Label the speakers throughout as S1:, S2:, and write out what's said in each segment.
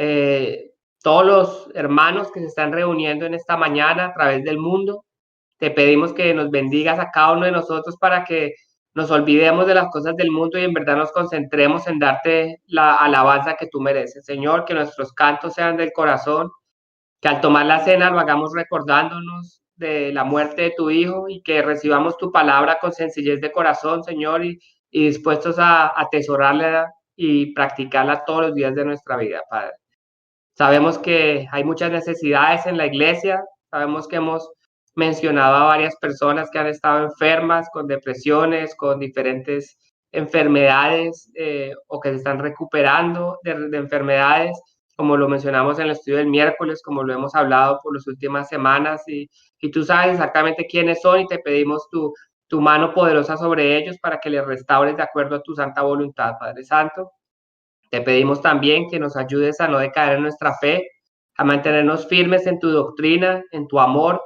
S1: eh, todos los hermanos que se están reuniendo en esta mañana a través del mundo. Te pedimos que nos bendigas a cada uno de nosotros para que nos olvidemos de las cosas del mundo y en verdad nos concentremos en darte la alabanza que tú mereces. Señor, que nuestros cantos sean del corazón, que al tomar la cena lo hagamos recordándonos de la muerte de tu Hijo y que recibamos tu palabra con sencillez de corazón, Señor, y dispuestos a atesorarla y practicarla todos los días de nuestra vida, Padre. Sabemos que hay muchas necesidades en la iglesia, sabemos que hemos mencionado a varias personas que han estado enfermas, con depresiones, con diferentes enfermedades o que se están recuperando de enfermedades, como lo mencionamos en el estudio del miércoles, como lo hemos hablado por las últimas semanas, y tú sabes exactamente quiénes son y te pedimos tu mano poderosa sobre ellos para que les restaures de acuerdo a tu santa voluntad, Padre Santo. Te pedimos también que nos ayudes a no decaer en nuestra fe, a mantenernos firmes en tu doctrina, en tu amor,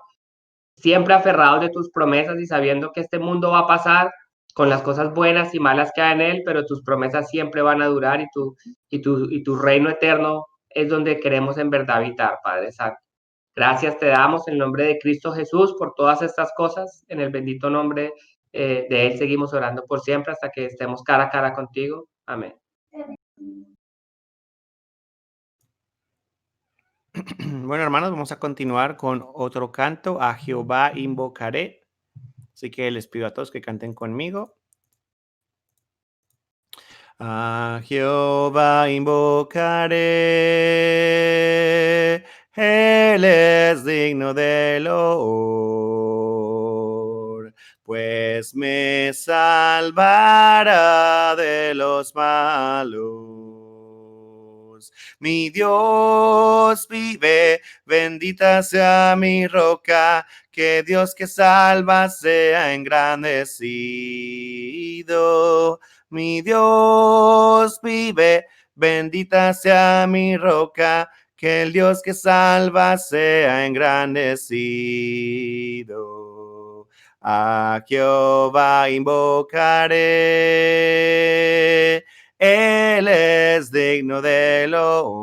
S1: siempre aferrados de tus promesas y sabiendo que este mundo va a pasar con las cosas buenas y malas que hay en él, pero tus promesas siempre van a durar y tu reino eterno es donde queremos en verdad habitar, Padre Santo. Gracias te damos en el nombre de Cristo Jesús por todas estas cosas. En el bendito nombre de Él seguimos orando por siempre hasta que estemos cara a cara contigo. Amén.
S2: Bueno, hermanos, vamos a continuar con otro canto. A Jehová invocaré. Así que les pido a todos que canten conmigo. A Jehová invocaré, Él es digno de loor, pues me salvará de los malos. Mi Dios vive, bendita sea mi roca, que Dios que salva sea engrandecido. Mi Dios vive, bendita sea mi roca, que el Dios que salva sea engrandecido. A Jehová invocaré, Él es digno de loor,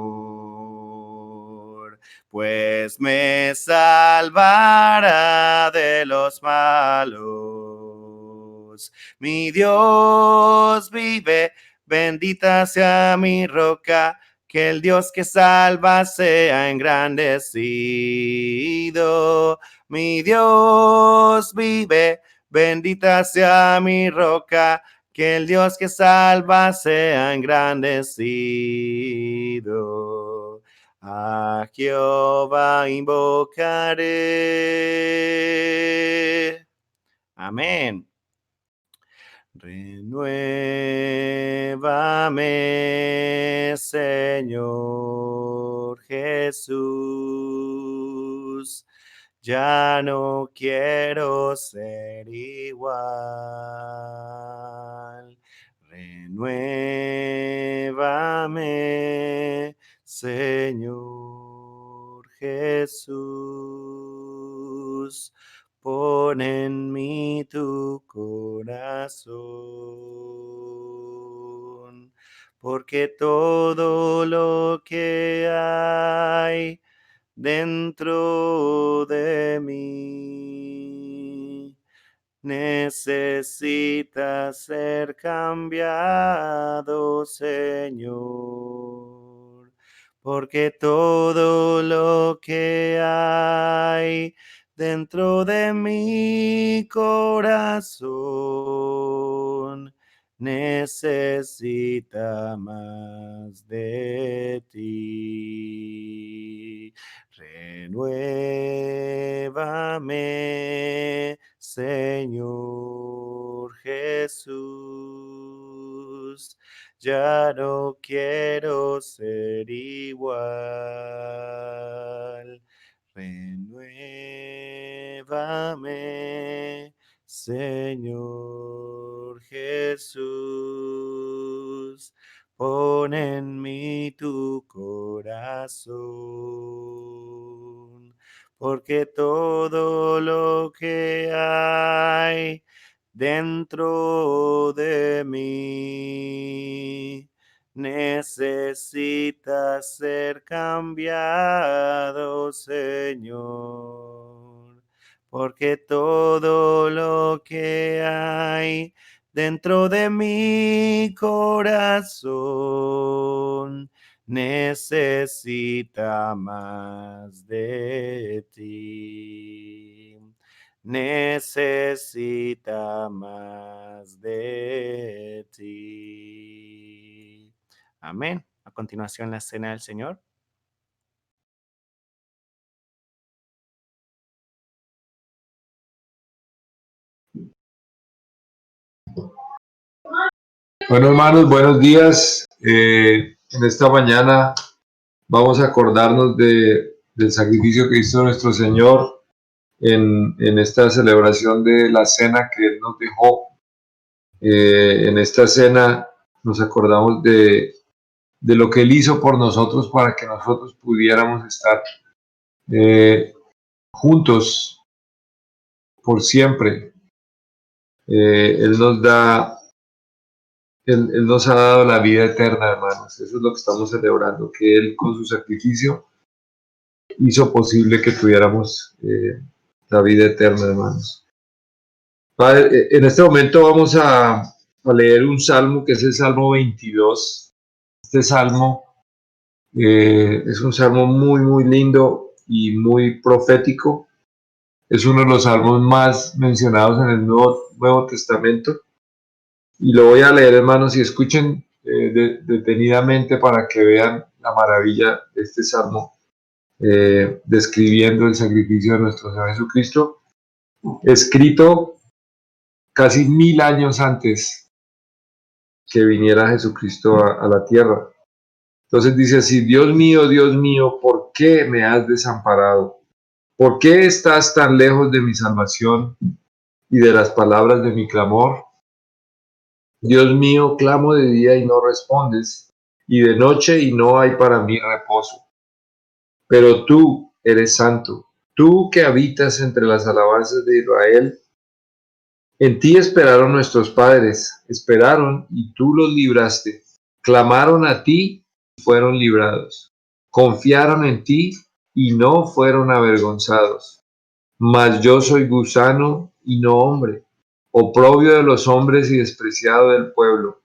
S2: pues me salvará de los malos. Mi Dios vive, bendita sea mi roca, que el Dios que salva sea engrandecido. Mi Dios vive, bendita sea mi roca, que el Dios que salva sea engrandecido. A Jehová invocaré. Amén. Renuévame, Señor Jesús. Ya no quiero ser igual. Renuévame, Señor Jesús. Pon en mí tu corazón, porque todo lo que hay dentro de mí necesita ser cambiado, Señor, porque todo lo que hay dentro de mi corazón necesita más de ti. Renuévame, Señor Jesús. Ya no quiero ser igual. Renuévame, Señor Jesús. Pon en mí tu corazón, porque todo lo que hay dentro de mí necesita ser cambiado, Señor, porque todo lo que hay dentro de mi corazón necesita más de ti. Necesita más de ti. Amén. A continuación, la cena del Señor.
S3: Bueno, hermanos, buenos días. En esta mañana vamos a acordarnos del sacrificio que hizo nuestro Señor en esta celebración de la cena que Él nos dejó. En esta cena nos acordamos de lo que Él hizo por nosotros para que nosotros pudiéramos estar juntos por siempre. Él nos ha dado la vida eterna, hermanos. Eso es lo que estamos celebrando, que Él con su sacrificio hizo posible que tuviéramos la vida eterna, hermanos. Padre, en este momento vamos a leer un salmo que es el Salmo 22. Este salmo es un salmo muy, muy lindo y muy profético. Es uno de los salmos más mencionados en el Nuevo Testamento. Y lo voy a leer, hermanos, y escuchen detenidamente para que vean la maravilla de este salmo, describiendo el sacrificio de nuestro Señor Jesucristo, escrito casi 1000 años antes que viniera Jesucristo a la tierra. Entonces dice así: Dios mío, ¿por qué me has desamparado? ¿Por qué estás tan lejos de mi salvación y de las palabras de mi clamor? Dios mío, clamo de día y no respondes, y de noche y no hay para mí reposo. Pero tú eres santo, tú que habitas entre las alabanzas de Israel. En ti esperaron nuestros padres, esperaron y tú los libraste. Clamaron a ti y fueron librados. Confiaron en ti y no fueron avergonzados. Mas yo soy gusano y no hombre, oprobio de los hombres y despreciado del pueblo.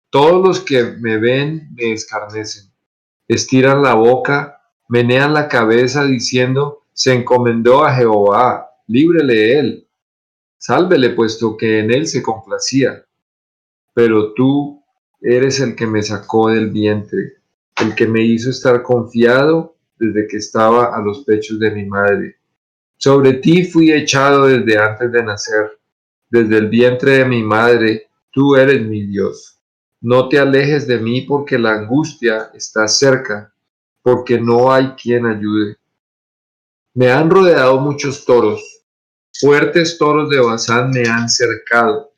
S3: Todos los que me ven me escarnecen, estiran la boca, menean la cabeza diciendo: se encomendó a Jehová, líbrele él, sálvele puesto que en él se complacía. Pero tú eres el que me sacó del vientre, el que me hizo estar confiado desde que estaba a los pechos de mi madre. Sobre ti fui echado desde antes de nacer, desde el vientre de mi madre, tú eres mi Dios. No te alejes de mí porque la angustia está cerca, porque no hay quien ayude. Me han rodeado muchos toros, fuertes toros de Basán me han cercado.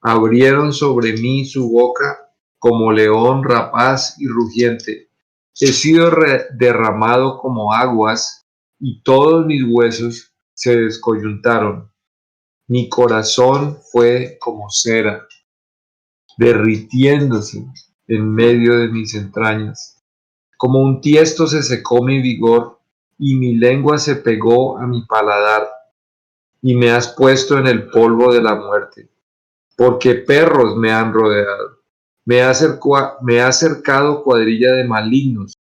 S3: Abrieron sobre mí su boca como león rapaz y rugiente. He sido derramado como aguas y todos mis huesos se descoyuntaron. Mi corazón fue como cera, derritiéndose en medio de mis entrañas. Como un tiesto se secó mi vigor y mi lengua se pegó a mi paladar, y me has puesto en el polvo de la muerte, porque perros me han rodeado. Me ha cercado cuadrilla de malignos.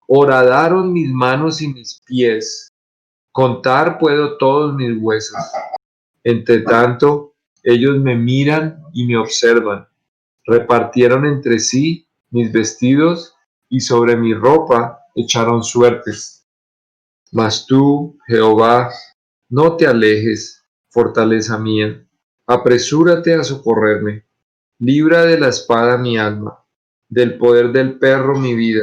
S3: Horadaron mis manos y mis pies. Contar puedo todos mis huesos. Entre tanto, ellos me miran y me observan. Repartieron entre sí mis vestidos y sobre mi ropa echaron suertes. Mas tú, Jehová, no te alejes, fortaleza mía. Apresúrate a socorrerme. Libra de la espada mi alma, del poder del perro mi vida.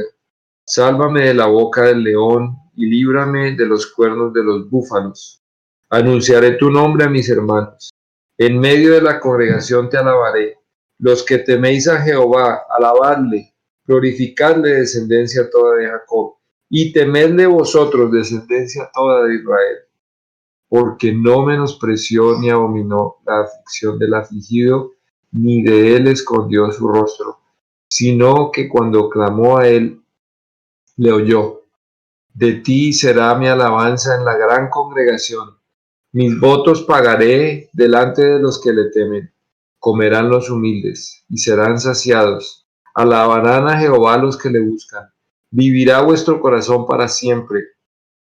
S3: Sálvame de la boca del león y líbrame de los cuernos de los búfalos. Anunciaré tu nombre a mis hermanos. En medio de la congregación te alabaré. Los que teméis a Jehová, alabadle, glorificadle, descendencia toda de Jacob, y temedle vosotros, descendencia toda de Israel, porque no menospreció ni abominó la aflicción del afligido, ni de él escondió su rostro. sino que cuando clamó a él, le oyó. De ti será mi alabanza en la gran congregación. Mis votos pagaré delante de los que le temen. Comerán los humildes y serán saciados. Alabarán a Jehová los que le buscan. Vivirá vuestro corazón para siempre.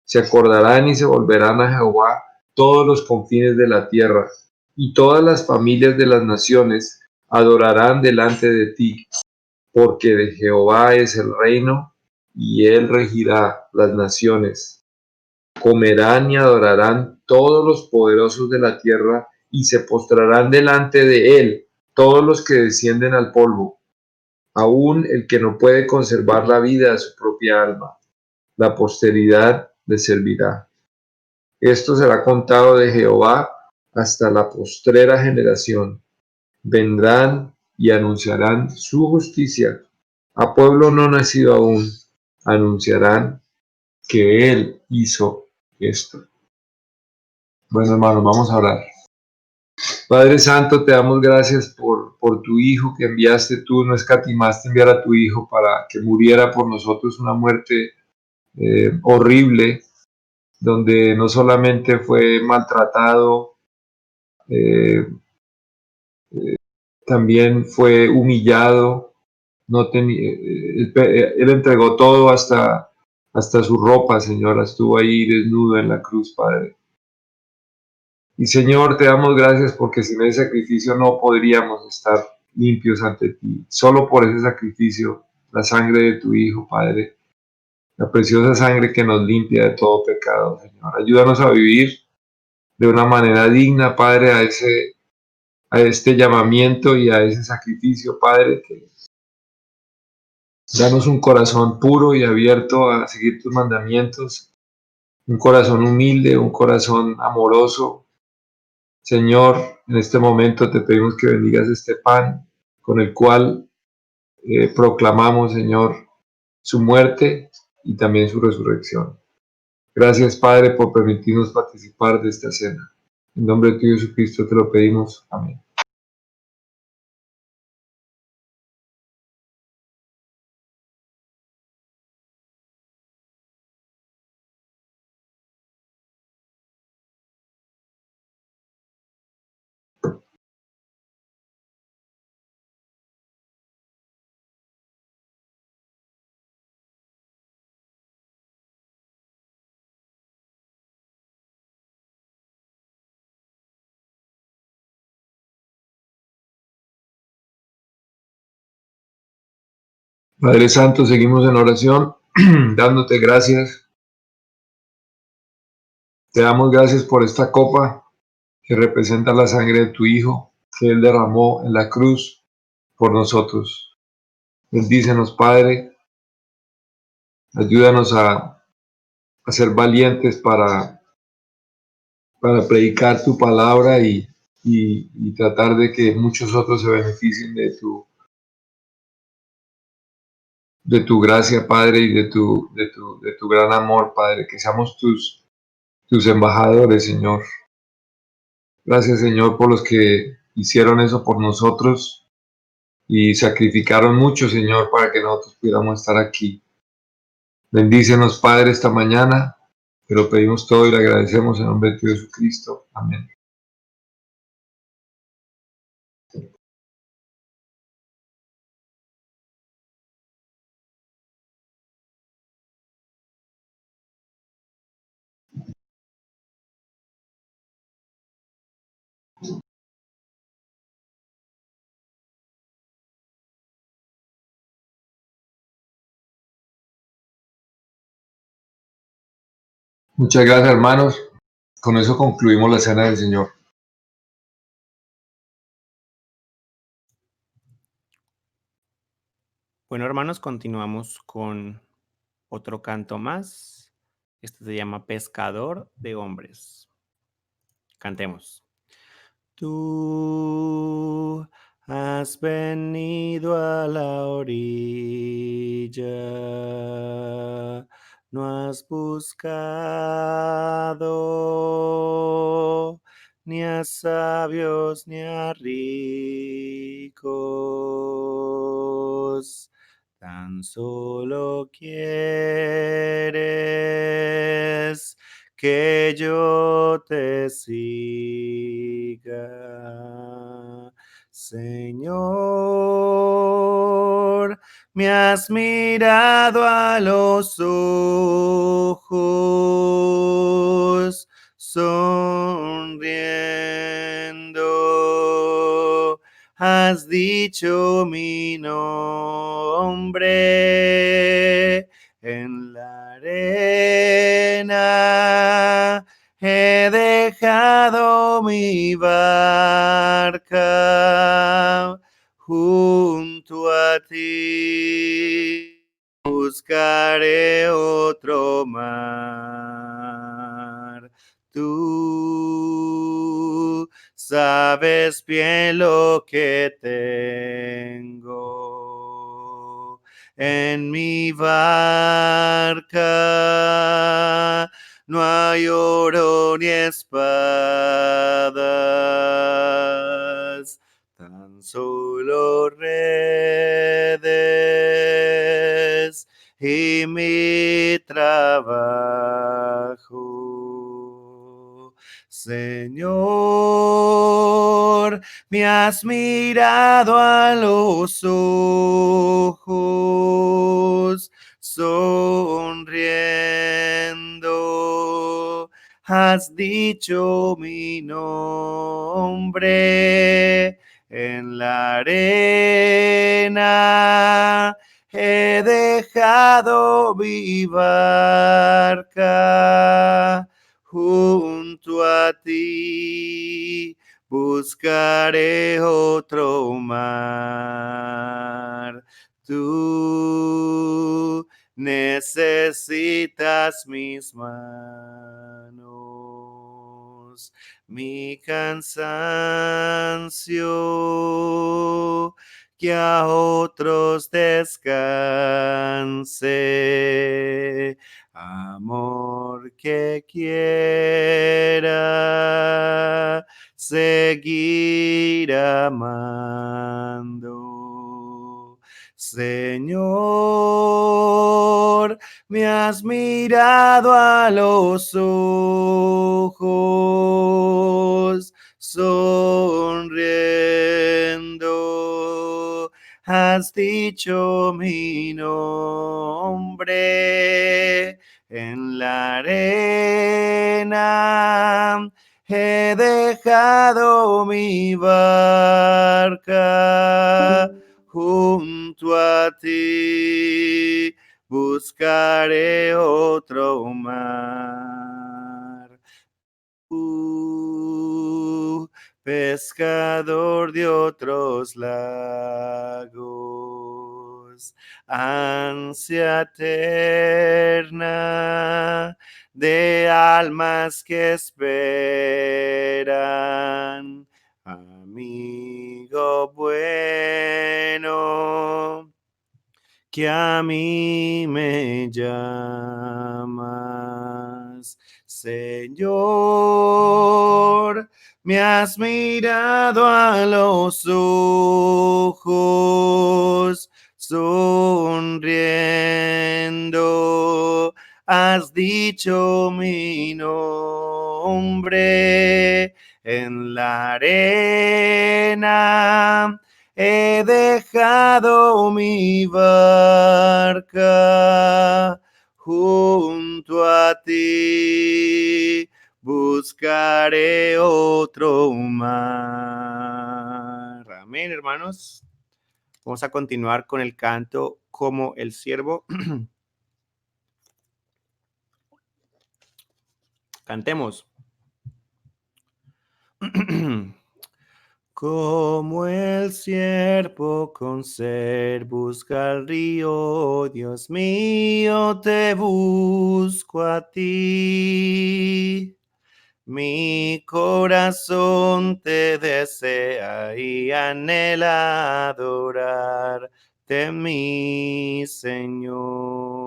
S3: Se acordarán y se volverán a Jehová todos los confines de la tierra, y todas las familias de las naciones adorarán delante de ti, porque de Jehová es el reino, y él regirá las naciones. Comerán y adorarán todos los poderosos de la tierra, y se postrarán delante de él todos los que descienden al polvo, aun el que no puede conservar la vida a su propia alma. La posteridad le servirá. Esto será contado de Jehová hasta la postrera generación. Vendrán y anunciarán su justicia. A pueblo no nacido aún, anunciarán que Él hizo esto. Bueno, hermanos, vamos a orar. Padre Santo, te damos gracias por tu Hijo que enviaste tú, no escatimaste enviar a tu Hijo para que muriera por nosotros una muerte horrible, donde no solamente fue maltratado, eh, también fue humillado, no él entregó todo hasta su ropa, Señor, estuvo ahí desnudo en la cruz, Padre. Y Señor, te damos gracias porque sin ese sacrificio no podríamos estar limpios ante ti. Solo por ese sacrificio, la sangre de tu Hijo, Padre, la preciosa sangre que nos limpia de todo pecado, Señor. Ayúdanos a vivir de una manera digna, Padre, a este llamamiento y a ese sacrificio, Padre, que danos un corazón puro y abierto a seguir tus mandamientos, un corazón humilde, un corazón amoroso. Señor, en este momento te pedimos que bendigas este pan con el cual proclamamos, Señor, su muerte y también su resurrección. Gracias, Padre, por permitirnos participar de esta cena. En nombre de tu Hijo Jesucristo te lo pedimos. Amén. Padre Santo, seguimos en oración, dándote gracias. Te damos gracias por esta copa que representa la sangre de tu Hijo, que Él derramó en la cruz por nosotros. Bendícenos, Padre, ayúdanos a ser valientes para predicar tu palabra y tratar de que muchos otros se beneficien de tu gracia, Padre, y de tu gran amor, Padre, que seamos tus embajadores, Señor. Gracias, Señor, por los que hicieron eso por nosotros y sacrificaron mucho, Señor, para que nosotros pudiéramos estar aquí. Bendícenos, Padre, esta mañana. Te lo pedimos todo y le agradecemos en nombre de tu Jesucristo. Amén. Muchas gracias, hermanos. Con eso concluimos la cena del Señor.
S2: Bueno, hermanos, continuamos con otro canto más. Este se llama Pescador de Hombres. Cantemos. Tú has venido a la orilla, no has buscado ni a sabios, ni a ricos. Tan solo quieres que yo te siga, Señor. Me has mirado a los ojos, sonriendo, has dicho mi nombre en la arena. He dejado mi barca junto a ti, buscaré otro mar. Tú sabes bien lo que tengo en mi barca. No hay oro ni espadas, tan solo redes y mi trabajo. Señor, me has mirado a los ojos, sonriendo, has dicho mi nombre en la arena. He dejado mi barca junto a ti, buscaré otro mar. Tú necesitas mis manos, mi cansancio, que a otros descanse. Amor que quiera seguir amando. Señor, me has mirado a los ojos, sonriendo, has dicho mi nombre en la arena. He dejado mi barca junto a ti, buscaré otro mar. Pescador de otros lagos, ansia eterna de almas que esperan, amigo bueno, que a mí me llamas, Señor. Me has mirado a los ojos, sonriendo, has dicho mi nombre en la arena. He dejado mi barca junto a ti, buscaré otro mar. Amén, hermanos. Vamos a continuar con el canto como el siervo. Cantemos. Como el siervo con sed busca el río, Dios mío, te busco a ti. Mi corazón te desea y anhela adorarte, mi Señor.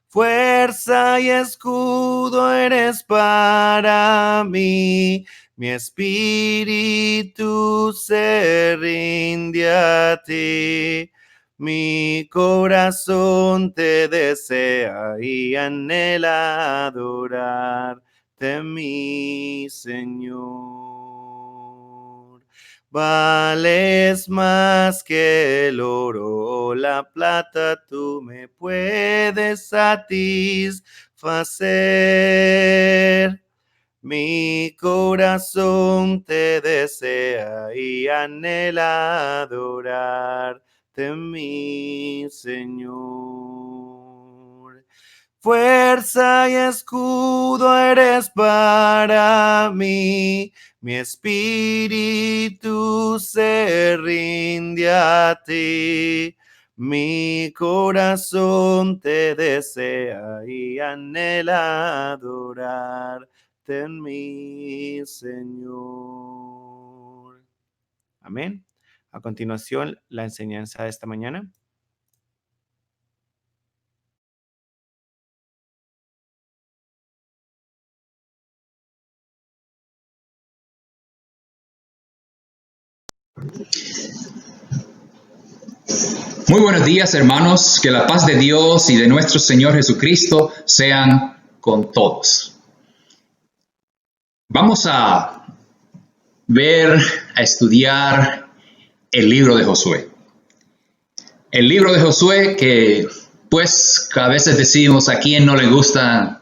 S2: Fuerza y escudo eres para mí. Mi espíritu se rinde a ti. Mi corazón te desea y anhela adorarte, mi Señor. Vales más que el oro o la plata, tú me puedes satisfacer. Mi corazón te desea y anhela adorarte, mi Señor. Fuerza y escudo eres para mí. Mi espíritu se rinde a ti. Mi corazón te desea y anhela adorarte en mi Señor. Amén. A continuación, la enseñanza de esta mañana.
S4: Muy buenos días, hermanos. Que la paz de Dios y de nuestro Señor Jesucristo sean con todos. Vamos a estudiar el libro de Josué. El libro de Josué que, pues, a veces decimos a quién no le gustan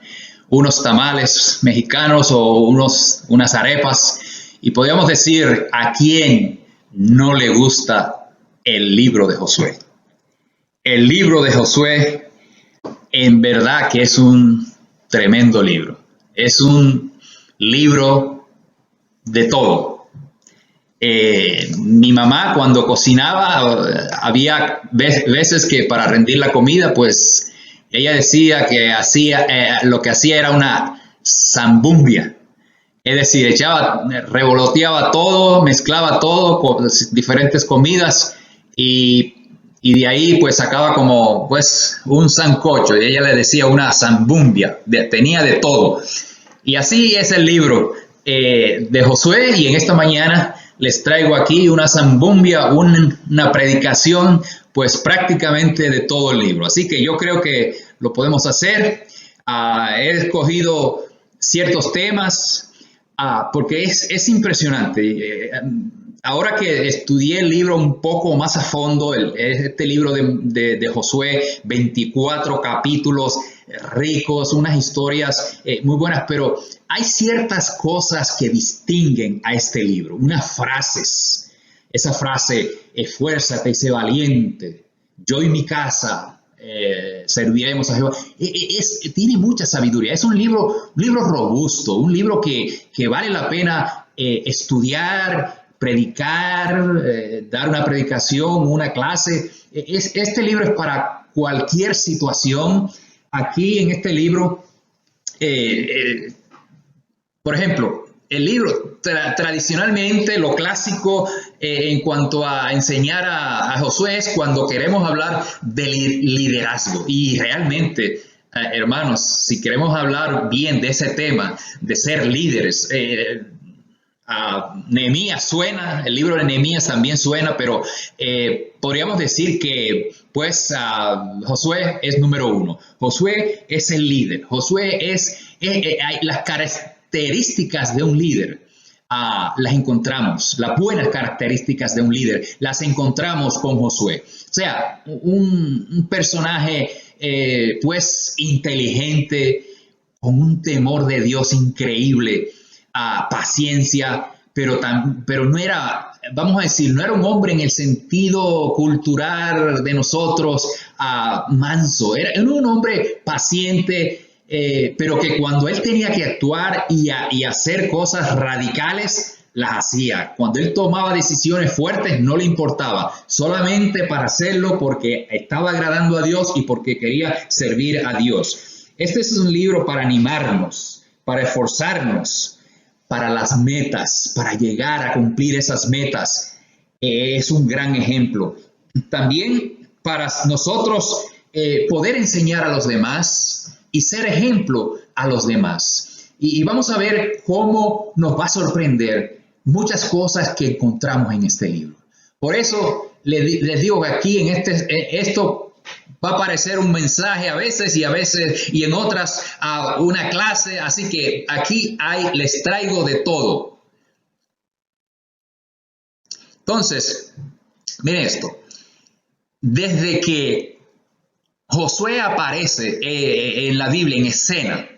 S4: unos tamales mexicanos o unas arepas. Y podríamos decir a quién no le gusta el libro de Josué. El libro de Josué, en verdad que es un tremendo libro. Es un libro de todo. Mi mamá cuando cocinaba, había veces que para rendir la comida, pues ella decía que lo que hacía era una zambumbia. Es decir, revoloteaba todo, mezclaba todo con diferentes comidas y de ahí pues sacaba como pues un sancocho, y ella le decía una zambumbia, tenía de todo. Y así es el libro de Josué, y en esta mañana les traigo aquí una zambumbia, una predicación pues prácticamente de todo el libro. Así que yo creo que lo podemos hacer. He escogido ciertos temas porque es impresionante. Ahora que estudié el libro un poco más a fondo, este libro de Josué, 24 capítulos ricos, unas historias muy buenas, pero hay ciertas cosas que distinguen a este libro, unas frases. Esa frase, esfuérzate y sé valiente, yo y mi casa serviremos a Jehová. Tiene mucha sabiduría, es un libro robusto, un libro que vale la pena estudiar, predicar, dar una predicación, una clase. Este libro es para cualquier situación. Aquí en este libro, por ejemplo, el libro tradicionalmente, lo clásico en cuanto a enseñar a Josué es cuando queremos hablar de liderazgo. Y realmente, hermanos, si queremos hablar bien de ese tema, de ser líderes, Nehemías suena, el libro de Nehemías también suena, pero podríamos decir que pues Josué es número uno. Josué es el líder. Josué las características de un líder. Las encontramos, las buenas características de un líder las encontramos con Josué. O sea, un personaje pues inteligente, con un temor de Dios increíble, paciencia, pero no era, vamos a decir, no era un hombre en el sentido cultural de nosotros, manso, era un hombre paciente, pero que cuando él tenía que actuar y hacer cosas radicales, las hacía. Cuando él tomaba decisiones fuertes, no le importaba, solamente para hacerlo porque estaba agradando a Dios y porque quería servir a Dios. Este es un libro para animarnos, para esforzarnos, para las metas, para llegar a cumplir esas metas. Es un gran ejemplo. También para nosotros poder enseñar a los demás y ser ejemplo a los demás. Y vamos a ver cómo nos va a sorprender muchas cosas que encontramos en este libro. Por eso les digo que aquí en esto va a parecer un mensaje a veces y en otras una clase, así que aquí les traigo de todo. Entonces, miren esto. Desde que Josué aparece en la Biblia en escena,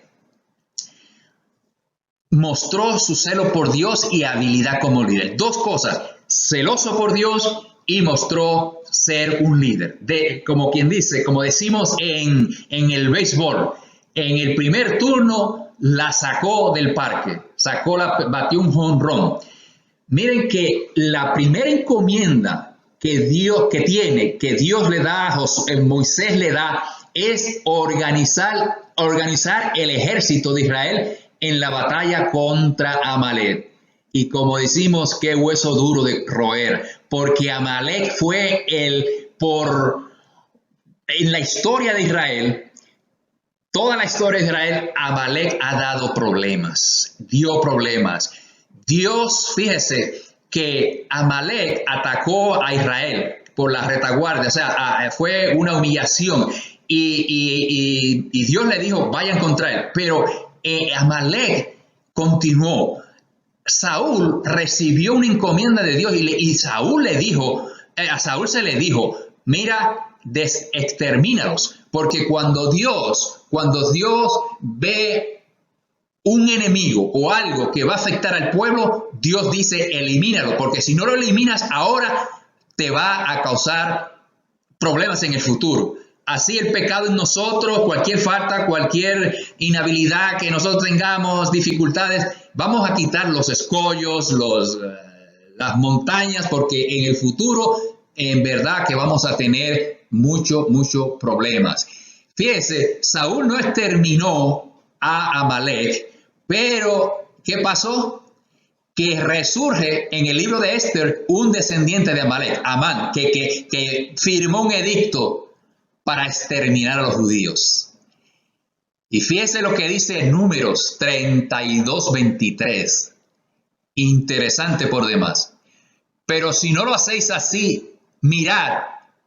S4: mostró su celo por Dios y habilidad como líder. Dos cosas, celoso por Dios y mostró ser un líder. Como quien dice, como decimos en el béisbol, en el primer turno la sacó del parque, batió un home run. Miren que la primera encomienda que Dios le da a Moisés le da, es organizar el ejército de Israel en la batalla contra Amalek. Y como decimos, qué hueso duro de roer, porque Amalek fue en la historia de Israel, toda la historia de Israel, Amalek ha dado problemas, dio problemas. Dios, fíjese que Amalek atacó a Israel por la retaguardia, o sea, fue una humillación y Dios le dijo, vayan contra él, pero Amalek continuó. Saúl recibió una encomienda de Dios y Saúl le dijo, a Saúl se le dijo, mira, extermínalos, porque cuando Dios ve un enemigo o algo que va a afectar al pueblo, Dios dice, elimínalo, porque si no lo eliminas ahora, te va a causar problemas en el futuro. Así el pecado en nosotros, cualquier falta, cualquier inhabilidad que nosotros tengamos, dificultades, vamos a quitar los escollos, las montañas, porque en el futuro, en verdad que vamos a tener muchos problemas. Fíjese, Saúl no exterminó a Amalek, pero ¿qué pasó? Que resurge en el libro de Esther un descendiente de Amalek, Amán, que firmó un edicto para exterminar a los judíos. Y fíjese lo que dice Números 32:23. Interesante por demás. Pero si no lo hacéis así, mirad,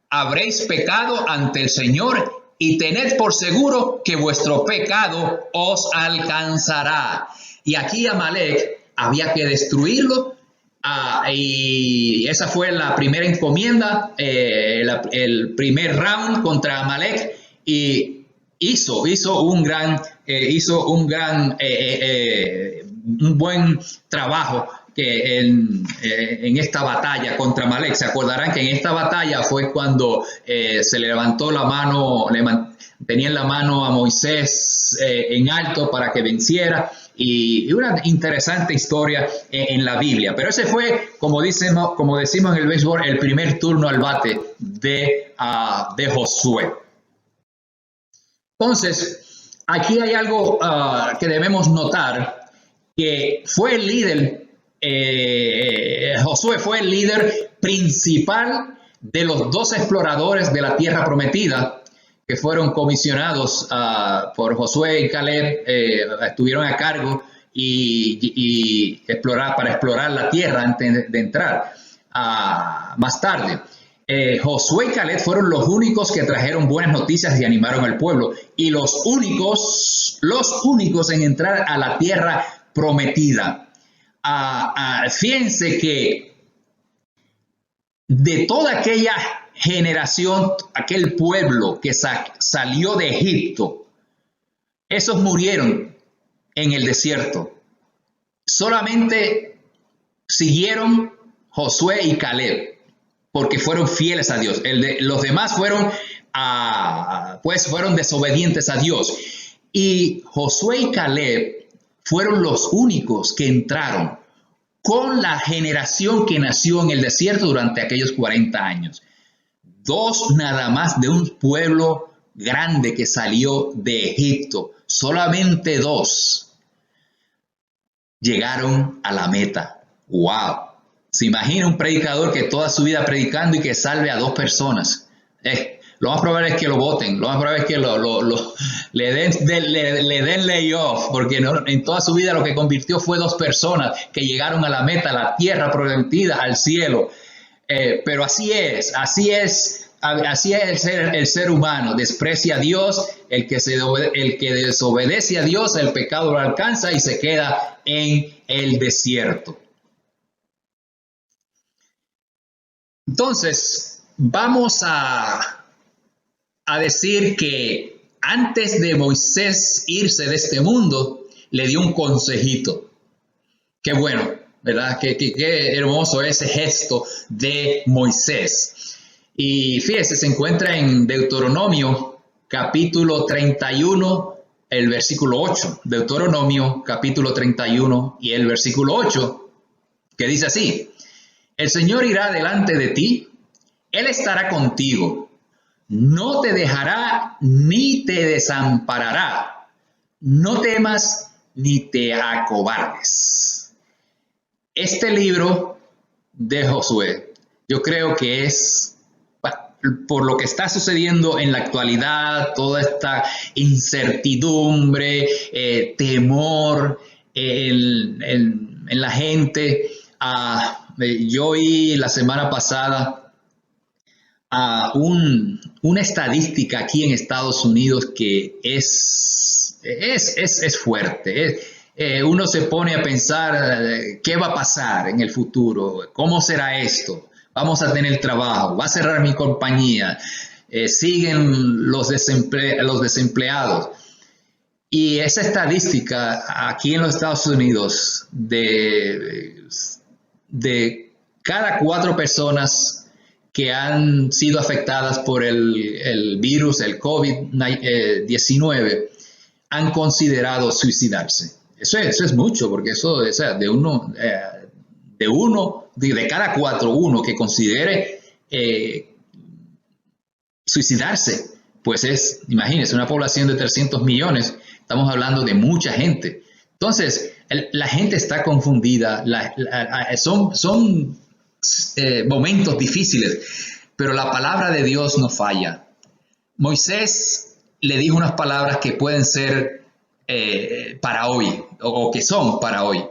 S4: habréis pecado ante el Señor y tened por seguro que vuestro pecado os alcanzará. Y aquí Amalek había que destruirlo. Y esa fue la primera encomienda, el primer round contra Amalek, y hizo un buen trabajo que en esta batalla contra Amalek. Se acordarán que en esta batalla fue cuando se le levantó la mano, tenían la mano a Moisés en alto para que venciera. Y una interesante historia en la Biblia. Pero ese fue, como decimos en el béisbol, el primer turno al bate de Josué. Entonces, aquí hay algo que debemos notar, que fue el líder, Josué fue el líder principal de los 2 exploradores de la tierra prometida, que fueron comisionados por Josué y Caleb, estuvieron a cargo para explorar la tierra antes de entrar. Más tarde, Josué y Caleb fueron los únicos que trajeron buenas noticias y animaron al pueblo, y los únicos en entrar a la tierra prometida. Fíjense que de toda aquella generación, aquel pueblo que salió de Egipto, esos murieron en el desierto. Solamente siguieron Josué y Caleb porque fueron fieles a Dios. Los demás fueron desobedientes a Dios. Y Josué y Caleb fueron los únicos que entraron con la generación que nació en el desierto durante aquellos 40 años. 2 nada más de un pueblo grande que salió de Egipto. Solamente 2 llegaron a la meta. ¡Wow! ¿Se imagina un predicador que toda su vida predicando y que salve a 2 personas? lo más probable es que lo voten, lo más probable es que le den layoff, porque en toda su vida lo que convirtió fue 2 personas que llegaron a la meta, a la tierra prometida, al cielo. Pero así es el ser humano, desprecia a Dios, el que desobedece a Dios, el pecado lo alcanza y se queda en el desierto. Entonces, vamos a decir que antes de Moisés irse de este mundo, le dio un consejito. Qué bueno, ¿verdad? Qué hermoso ese gesto de Moisés. Y fíjese, se encuentra en Deuteronomio capítulo 31, el versículo 8. Deuteronomio capítulo 31 y el versículo 8, que dice así: el Señor irá delante de ti, Él estará contigo, no te dejará ni te desamparará, no temas ni te acobardes. Este libro de Josué, yo creo que es, por lo que está sucediendo en la actualidad, toda esta incertidumbre, temor en la gente. Yo oí la semana pasada una estadística aquí en Estados Unidos que es fuerte. Uno se pone a pensar qué va a pasar en el futuro, cómo será esto, vamos a tener trabajo, va a cerrar mi compañía, siguen los desempleados. Y esa estadística aquí en los Estados Unidos de cada 4 personas que han sido afectadas por el virus, el COVID-19, han considerado suicidarse. Eso es mucho, porque eso, o sea, de cada 4, uno que considere suicidarse, pues imagínense, una población de 300 millones, estamos hablando de mucha gente. Entonces, la gente está confundida, son momentos difíciles, pero la palabra de Dios no falla. Moisés le dijo unas palabras que pueden ser para hoy, o que son para hoy.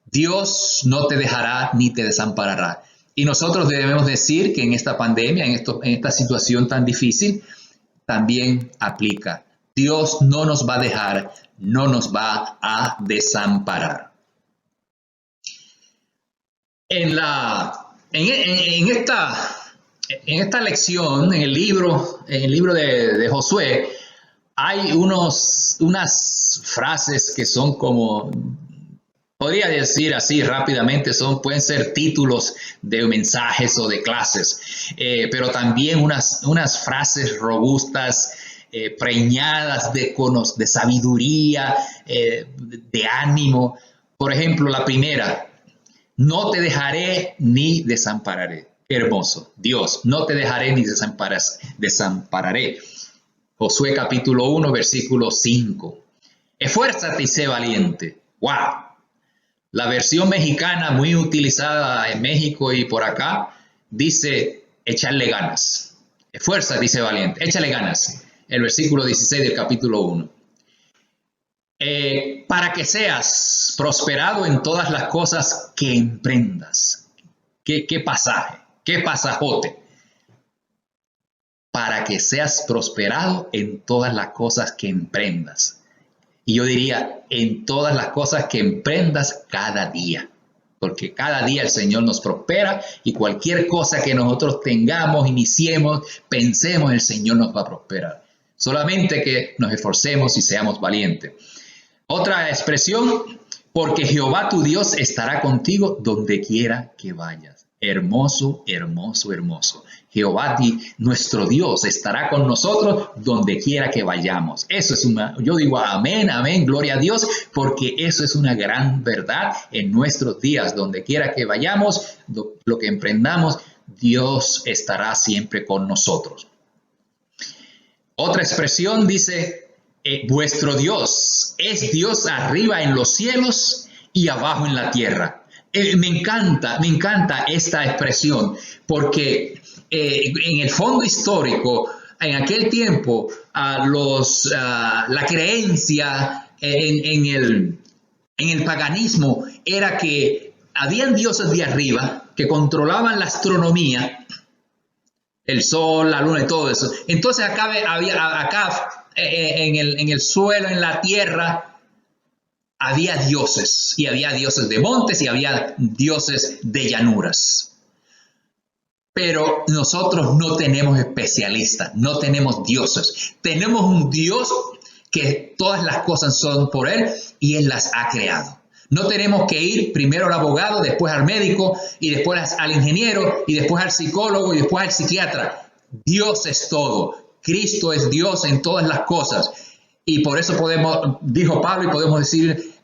S4: Dios no te dejará ni te desamparará. Y nosotros debemos decir que en esta pandemia, en esta situación tan difícil, también aplica. Dios no nos va a dejar, no nos va a desamparar. En esta lección, en el libro de Josué, hay unas frases que son como, podría decir así rápidamente, pueden ser títulos de mensajes o de clases, pero también unas frases robustas, preñadas de sabiduría, de ánimo. Por ejemplo, la primera: no te dejaré ni desampararé. Hermoso. Dios, no te dejaré ni desampararé. Josué capítulo 1, versículo 5. Esfuérzate y sé valiente. ¡Wow! La versión mexicana, muy utilizada en México y por acá, dice echarle ganas. Esfuérzate y sé valiente. Échale ganas. El versículo 16 del capítulo 1. Para que seas prosperado en todas las cosas que emprendas. ¿Qué pasaje? ¿Qué pasajote? Para que seas prosperado en todas las cosas que emprendas. Y yo diría, en todas las cosas que emprendas cada día. Porque cada día el Señor nos prospera y cualquier cosa que nosotros tengamos, iniciemos, pensemos, el Señor nos va a prosperar. Solamente que nos esforcemos y seamos valientes. Otra expresión: porque Jehová tu Dios estará contigo donde quiera que vayas. Hermoso, hermoso, hermoso. Jehová nuestro Dios estará con nosotros donde quiera que vayamos. Eso es yo digo amén, amén, gloria a Dios, porque eso es una gran verdad en nuestros días. Donde quiera que vayamos, lo que emprendamos, Dios estará siempre con nosotros. Otra expresión dice: vuestro Dios es Dios arriba en los cielos y abajo en la tierra. Me encanta esta expresión, porque en el fondo histórico en aquel tiempo, la creencia en el paganismo era que habían dioses de arriba que controlaban la astronomía, el sol, la luna y todo eso. Entonces acá en el suelo, en la tierra, había dioses, y había dioses de montes y había dioses de llanuras. Pero nosotros no tenemos especialistas, no tenemos dioses. Tenemos un Dios que todas las cosas son por Él y Él las ha creado. No tenemos que ir primero al abogado, después al médico, y después al ingeniero, y después al psicólogo, y después al psiquiatra. Dios es todo. Cristo es Dios en todas las cosas. Y por eso dijo Pablo, y podemos decir,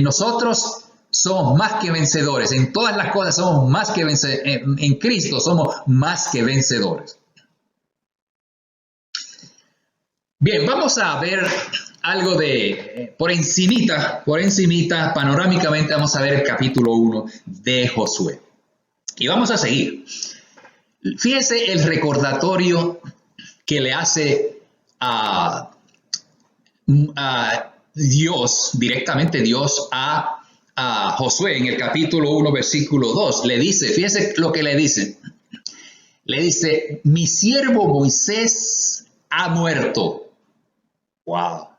S4: nosotros somos más que vencedores. En todas las cosas somos más que vencedores. En Cristo somos más que vencedores. Bien, vamos a ver algo por encimita, panorámicamente vamos a ver el capítulo 1 de Josué. Y vamos a seguir. Fíjese el recordatorio que le hace a Dios, directamente Dios a Josué en el capítulo 1, versículo 2. Le dice, fíjese lo que le dice. Le dice, mi siervo Moisés ha muerto. Wow.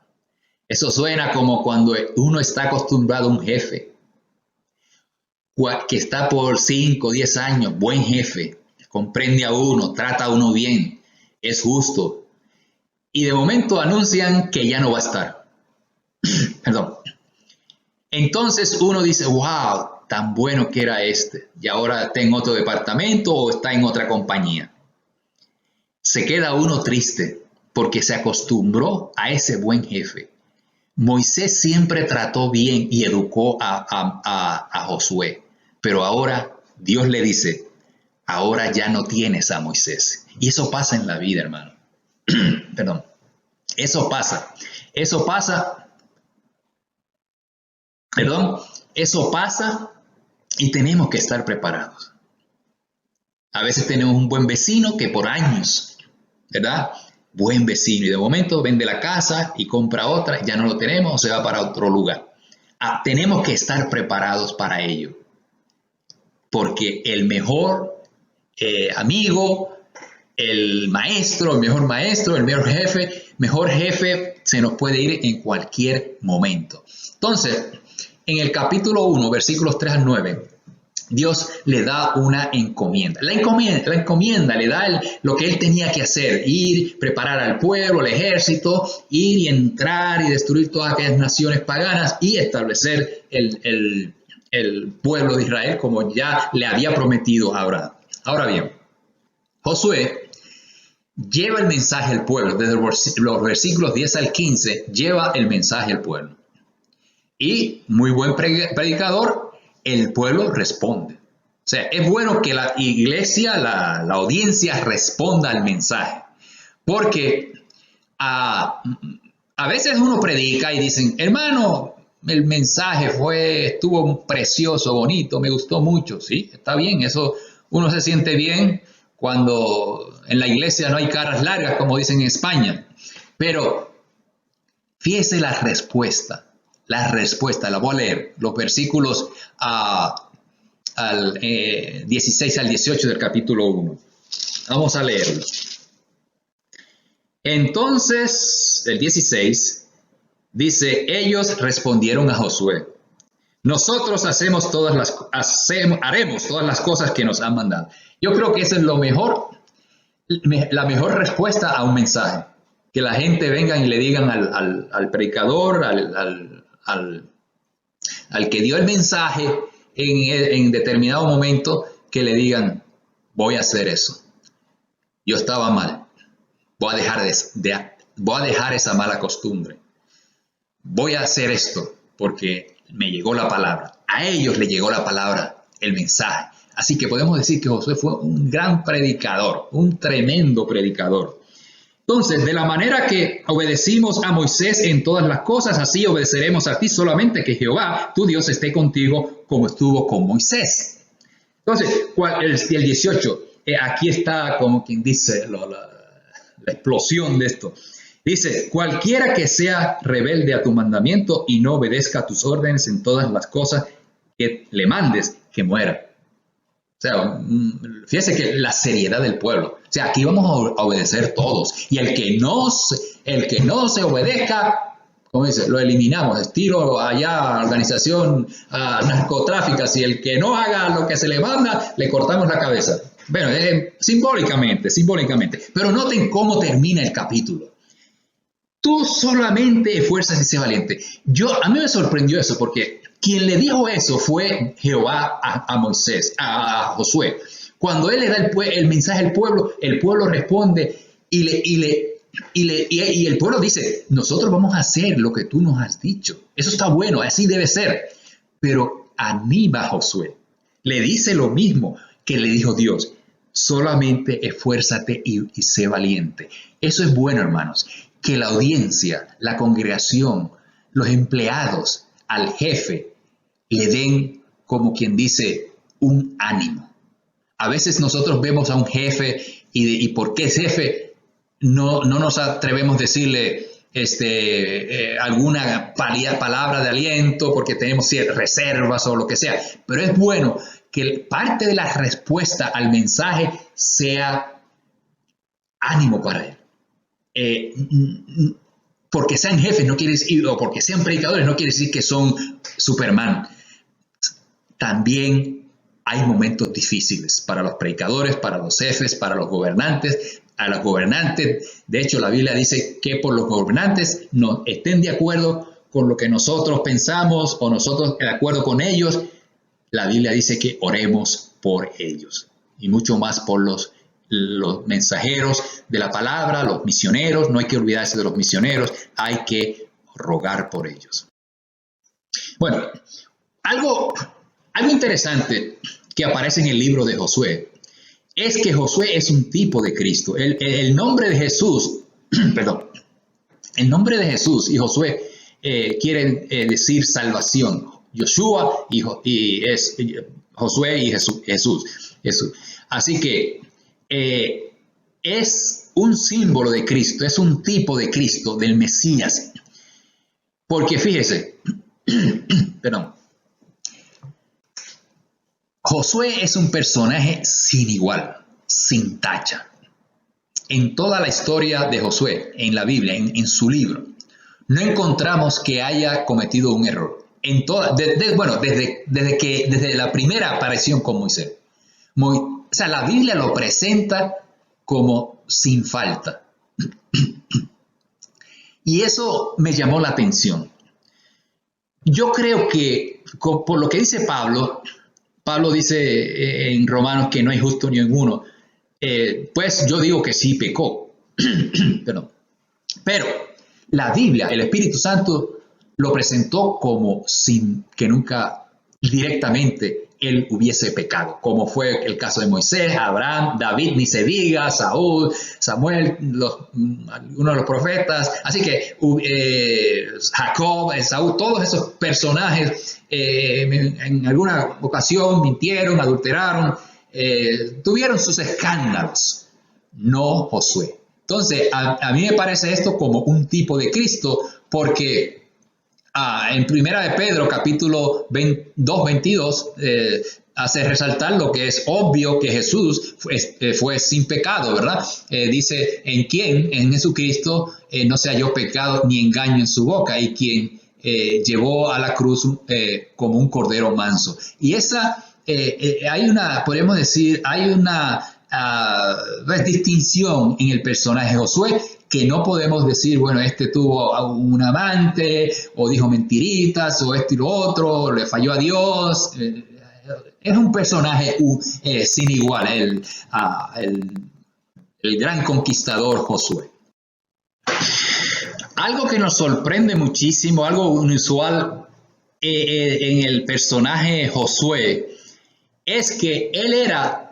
S4: Eso suena como cuando uno está acostumbrado a un jefe que está por 5 o 10 años, buen jefe, comprende a uno, trata a uno bien, es justo. Y de momento anuncian que ya no va a estar. Perdón. Entonces uno dice, wow, tan bueno que era este, y ahora está en otro departamento o está en otra compañía. Se queda uno triste porque se acostumbró a ese buen jefe. Moisés siempre trató bien y educó a Josué, pero ahora Dios le dice, ahora ya no tienes a Moisés. Y eso pasa en la vida, hermano. Perdón. Eso pasa. Eso pasa y tenemos que estar preparados. A veces tenemos un buen vecino que por años, ¿verdad? Buen vecino, y de momento vende la casa y compra otra, ya no lo tenemos o se va para otro lugar. Tenemos que estar preparados para ello, porque el mejor amigo, el mejor jefe se nos puede ir en cualquier momento. Entonces, en el capítulo 1, versículos 3 al 9, Dios le da una encomienda. La encomienda le da lo que él tenía que hacer, ir, preparar al pueblo, el ejército, ir y entrar y destruir todas aquellas naciones paganas y establecer el pueblo de Israel como ya le había prometido a Abraham. Ahora bien, Josué lleva el mensaje al pueblo, desde los versículos 10 al 15, lleva el mensaje al pueblo. Y muy buen predicador, el pueblo responde. O sea, es bueno que la iglesia, la audiencia responda al mensaje. Porque a veces uno predica y dicen, hermano, el mensaje estuvo precioso, bonito, me gustó mucho. Sí, está bien, eso uno se siente bien cuando en la iglesia no hay caras largas, como dicen en España. Pero fíjese la respuesta. La voy a leer, los versículos 16 al 18 del capítulo 1. Vamos a leerlo. Entonces, el 16 dice, ellos respondieron a Josué, nosotros haremos todas las cosas que nos han mandado. Yo creo que esa es la mejor respuesta a un mensaje. Que la gente venga y le digan al predicador, al que dio el mensaje en determinado momento, que le digan, voy a hacer eso. Yo estaba mal. Voy a dejar esa mala costumbre. Voy a hacer esto porque me llegó la palabra. A ellos le llegó la palabra, el mensaje. Así que podemos decir que Josué fue un gran predicador, un tremendo predicador. Entonces, de la manera que obedecimos a Moisés en todas las cosas, así obedeceremos a ti, solamente que Jehová, tu Dios, esté contigo como estuvo con Moisés. Entonces, el 18, aquí está como quien dice la explosión de esto. Dice, cualquiera que sea rebelde a tu mandamiento y no obedezca a tus órdenes en todas las cosas que le mandes, que muera. O sea, fíjese que la seriedad del pueblo. O sea, aquí vamos a obedecer todos. Y el que no se obedezca, como dice, lo eliminamos. Estilo allá, organización narcotráfica. Si el que no haga lo que se le manda, le cortamos la cabeza. Bueno, simbólicamente. Pero noten cómo termina el capítulo. Tú solamente esfuerzas y sé valiente. A mí me sorprendió eso porque quien le dijo eso fue Jehová a Moisés, a Josué. Cuando él le da el mensaje al pueblo, el pueblo responde y el pueblo dice, nosotros vamos a hacer lo que tú nos has dicho. Eso está bueno, así debe ser. Pero anima a Josué. Le dice lo mismo que le dijo Dios. Solamente esfuérzate y sé valiente. Eso es bueno, hermanos. Que la audiencia, la congregación, los empleados, al jefe, le den, como quien dice, un ánimo. A veces nosotros vemos a un jefe y porque es jefe, no nos atrevemos a decirle alguna palabra de aliento porque tenemos ciertas reservas o lo que sea. Pero es bueno que parte de la respuesta al mensaje sea ánimo para él. Porque sean jefes no quiere decir, o porque sean predicadores no quiere decir que son Superman. También hay momentos difíciles para los predicadores, para los jefes, para los gobernantes. A los gobernantes, de hecho la Biblia dice que por los gobernantes no estén de acuerdo con lo que nosotros pensamos o nosotros de acuerdo con ellos. La Biblia dice que oremos por ellos y mucho más por los mensajeros de la palabra, los misioneros. No hay que olvidarse de los misioneros, hay que rogar por ellos. Bueno, algo interesante que aparece en el libro de Josué es que Josué es un tipo de Cristo. El nombre de Jesús, el nombre de Jesús y Josué quieren decir salvación. Yoshua y es Josué y Jesús. Así que es un símbolo de Cristo, es un tipo de Cristo, del Mesías. Porque fíjese, Josué es un personaje sin igual, sin tacha. En toda la historia de Josué, en la Biblia, en su libro, no encontramos que haya cometido un error. Desde la primera aparición con Moisés. O sea, la Biblia lo presenta como sin falta. Y eso me llamó la atención. Yo creo que, por lo que dice Pablo dice en Romanos que no hay justo ni ninguno. Pues yo digo que sí pecó. Pero la Biblia, el Espíritu Santo, lo presentó como sin que nunca directamente él hubiese pecado, como fue el caso de Moisés, Abraham, David, ni se diga, Saúl, Samuel, uno de los profetas. Así que Jacob, Esaú, todos esos personajes en alguna ocasión mintieron, adulteraron, tuvieron sus escándalos. No Josué. Entonces, a mí me parece esto como un tipo de Cristo, porque en Primera de Pedro, capítulo 2, 22, hace resaltar lo que es obvio, que Jesús fue sin pecado, ¿verdad? Dice, en Jesucristo no se halló pecado ni engaño en su boca, y quien llevó a la cruz como un cordero manso. Y podemos decir, hay una distinción en el personaje de Josué, que no podemos decir, bueno, tuvo un amante, o dijo mentiritas, o y lo otro, le falló a Dios. Es un personaje sin igual, el gran conquistador Josué. Algo que nos sorprende muchísimo, algo inusual en el personaje Josué, es que él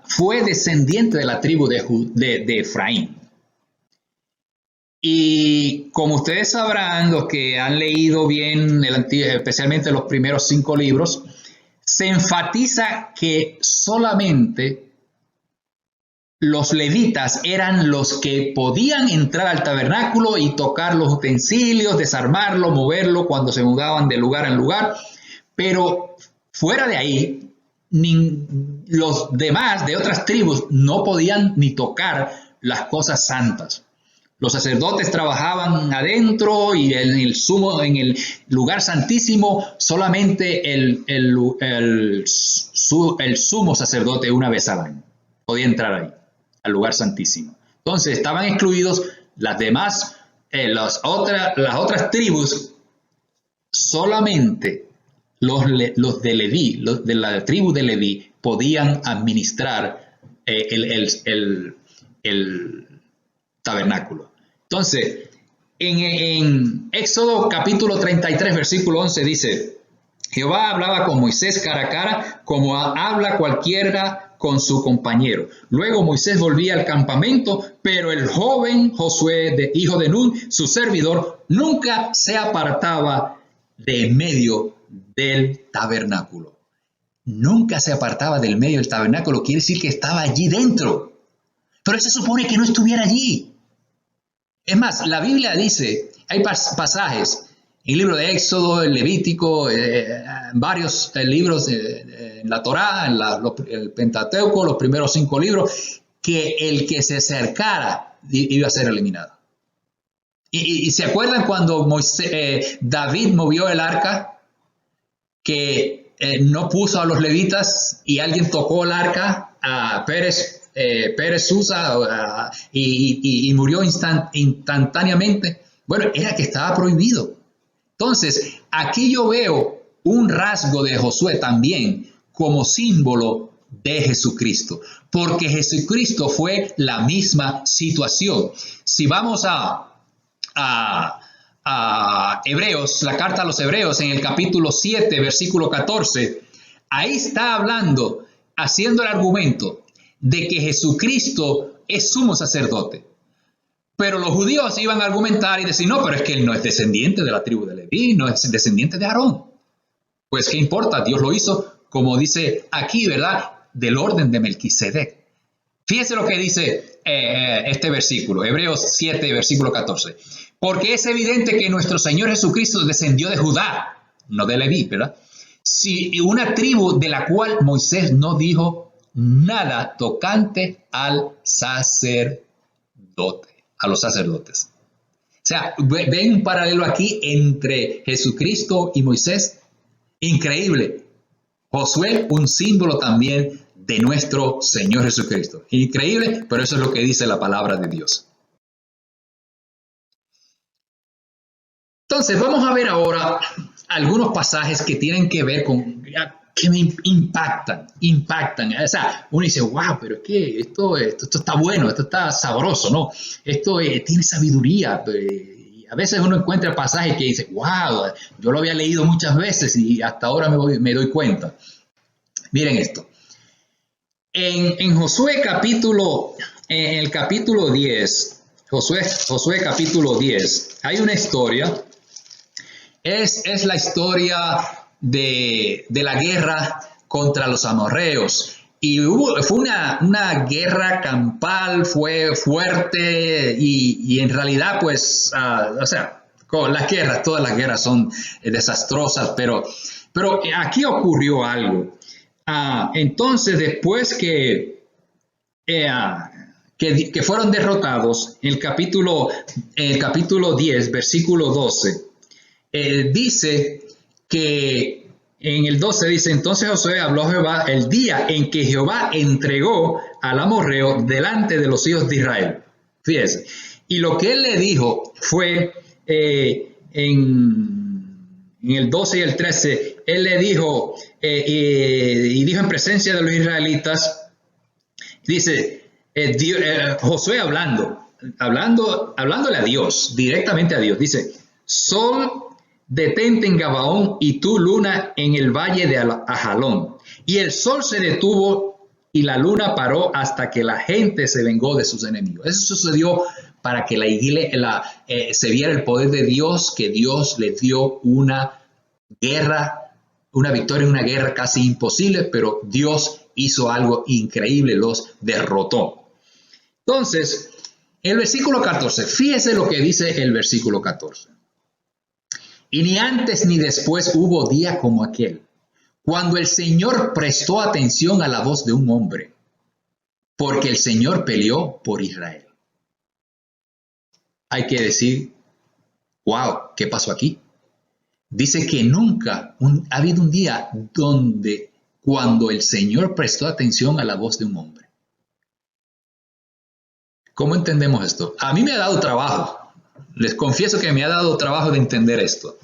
S4: fue descendiente de la tribu de Efraín. Y como ustedes sabrán, los que han leído bien el Antiguo, especialmente los primeros 5 libros, se enfatiza que solamente los levitas eran los que podían entrar al tabernáculo y tocar los utensilios, desarmarlo, moverlo cuando se mudaban de lugar en lugar, pero fuera de ahí, los demás de otras tribus no podían ni tocar las cosas santas. Los sacerdotes trabajaban adentro y en el lugar santísimo solamente el sumo sacerdote una vez al año podía entrar ahí, al lugar santísimo. Entonces estaban excluidos las demás, las otras tribus, solamente los de Leví, los de la tribu de Leví, podían administrar el tabernáculo. Entonces, en Éxodo capítulo 33, versículo 11 dice, Jehová hablaba con Moisés cara a cara, como habla cualquiera con su compañero. Luego Moisés volvía al campamento, pero el joven Josué, hijo de Nun, su servidor, nunca se apartaba de medio del tabernáculo. Nunca se apartaba del medio del tabernáculo, quiere decir que estaba allí dentro. Pero se supone que no estuviera allí. Es más, la Biblia dice, hay pasajes en el libro de Éxodo, el Levítico, varios libros en la Torá, el Pentateuco, los primeros 5 libros, que el que se acercara iba a ser eliminado. Y ¿se acuerdan cuando David movió el arca? Que no puso a los levitas y alguien tocó el arca, a Pérez Susa, y murió instantáneamente. Bueno, era que estaba prohibido. Entonces, aquí yo veo un rasgo de Josué también como símbolo de Jesucristo, porque Jesucristo fue la misma situación. Si vamos a Hebreos, la carta a los Hebreos, en el capítulo 7, versículo 14, ahí está hablando, haciendo el argumento de que Jesucristo es sumo sacerdote. Pero los judíos iban a argumentar y decir, no, pero es que él no es descendiente de la tribu de Leví, no es descendiente de Aarón. Pues, ¿qué importa? Dios lo hizo, como dice aquí, ¿verdad? Del orden de Melquisedec. Fíjense lo que dice este versículo, Hebreos 7, versículo 14. Porque es evidente que nuestro Señor Jesucristo descendió de Judá, no de Leví, ¿verdad? Si una tribu de la cual Moisés no dijo nada tocante al sacerdote. A los sacerdotes. O sea, ven un paralelo aquí entre Jesucristo y Moisés. Increíble. Josué, un símbolo también de nuestro Señor Jesucristo. Increíble, pero eso es lo que dice la palabra de Dios. Entonces, vamos a ver ahora algunos pasajes que tienen que ver con... que me impactan. O sea, uno dice, wow, pero es que esto está bueno, esto está sabroso, ¿no? Esto tiene sabiduría. Y a veces uno encuentra pasajes que dice, wow, yo lo había leído muchas veces y hasta ahora me doy cuenta. Miren esto. En Josué en el capítulo 10, Josué capítulo 10, hay una historia. Es la historia de la guerra contra los amorreos. Y fue una guerra campal, fue fuerte y en realidad, pues, o sea, todas las guerras son desastrosas, pero aquí ocurrió algo. Entonces, después que fueron derrotados, en el capítulo 10, versículo 12, dice que en el 12 dice, entonces Josué habló a Jehová el día en que Jehová entregó al amorreo delante de los hijos de Israel. Fíjese. Y lo que él le dijo fue en el 12 y el 13, él le dijo, y dijo en presencia de los israelitas, dice, Josué hablándole a Dios, directamente a Dios, dice, sol, detente en Gabaón y tú, luna, en el valle de Ajalón. Y el sol se detuvo y la luna paró hasta que la gente se vengó de sus enemigos. Eso sucedió para que se viera el poder de Dios, que Dios le dio una victoria en una guerra casi imposible, pero Dios hizo algo increíble, los derrotó. Entonces, el versículo 14, fíjese lo que dice el versículo 14. Y ni antes ni después hubo día como aquel, cuando el Señor prestó atención a la voz de un hombre, porque el Señor peleó por Israel. Hay que decir, wow, ¿qué pasó aquí? Dice que nunca ha habido un día cuando el Señor prestó atención a la voz de un hombre. ¿Cómo entendemos esto? A mí me ha dado trabajo. Les confieso que me ha dado trabajo de entender esto.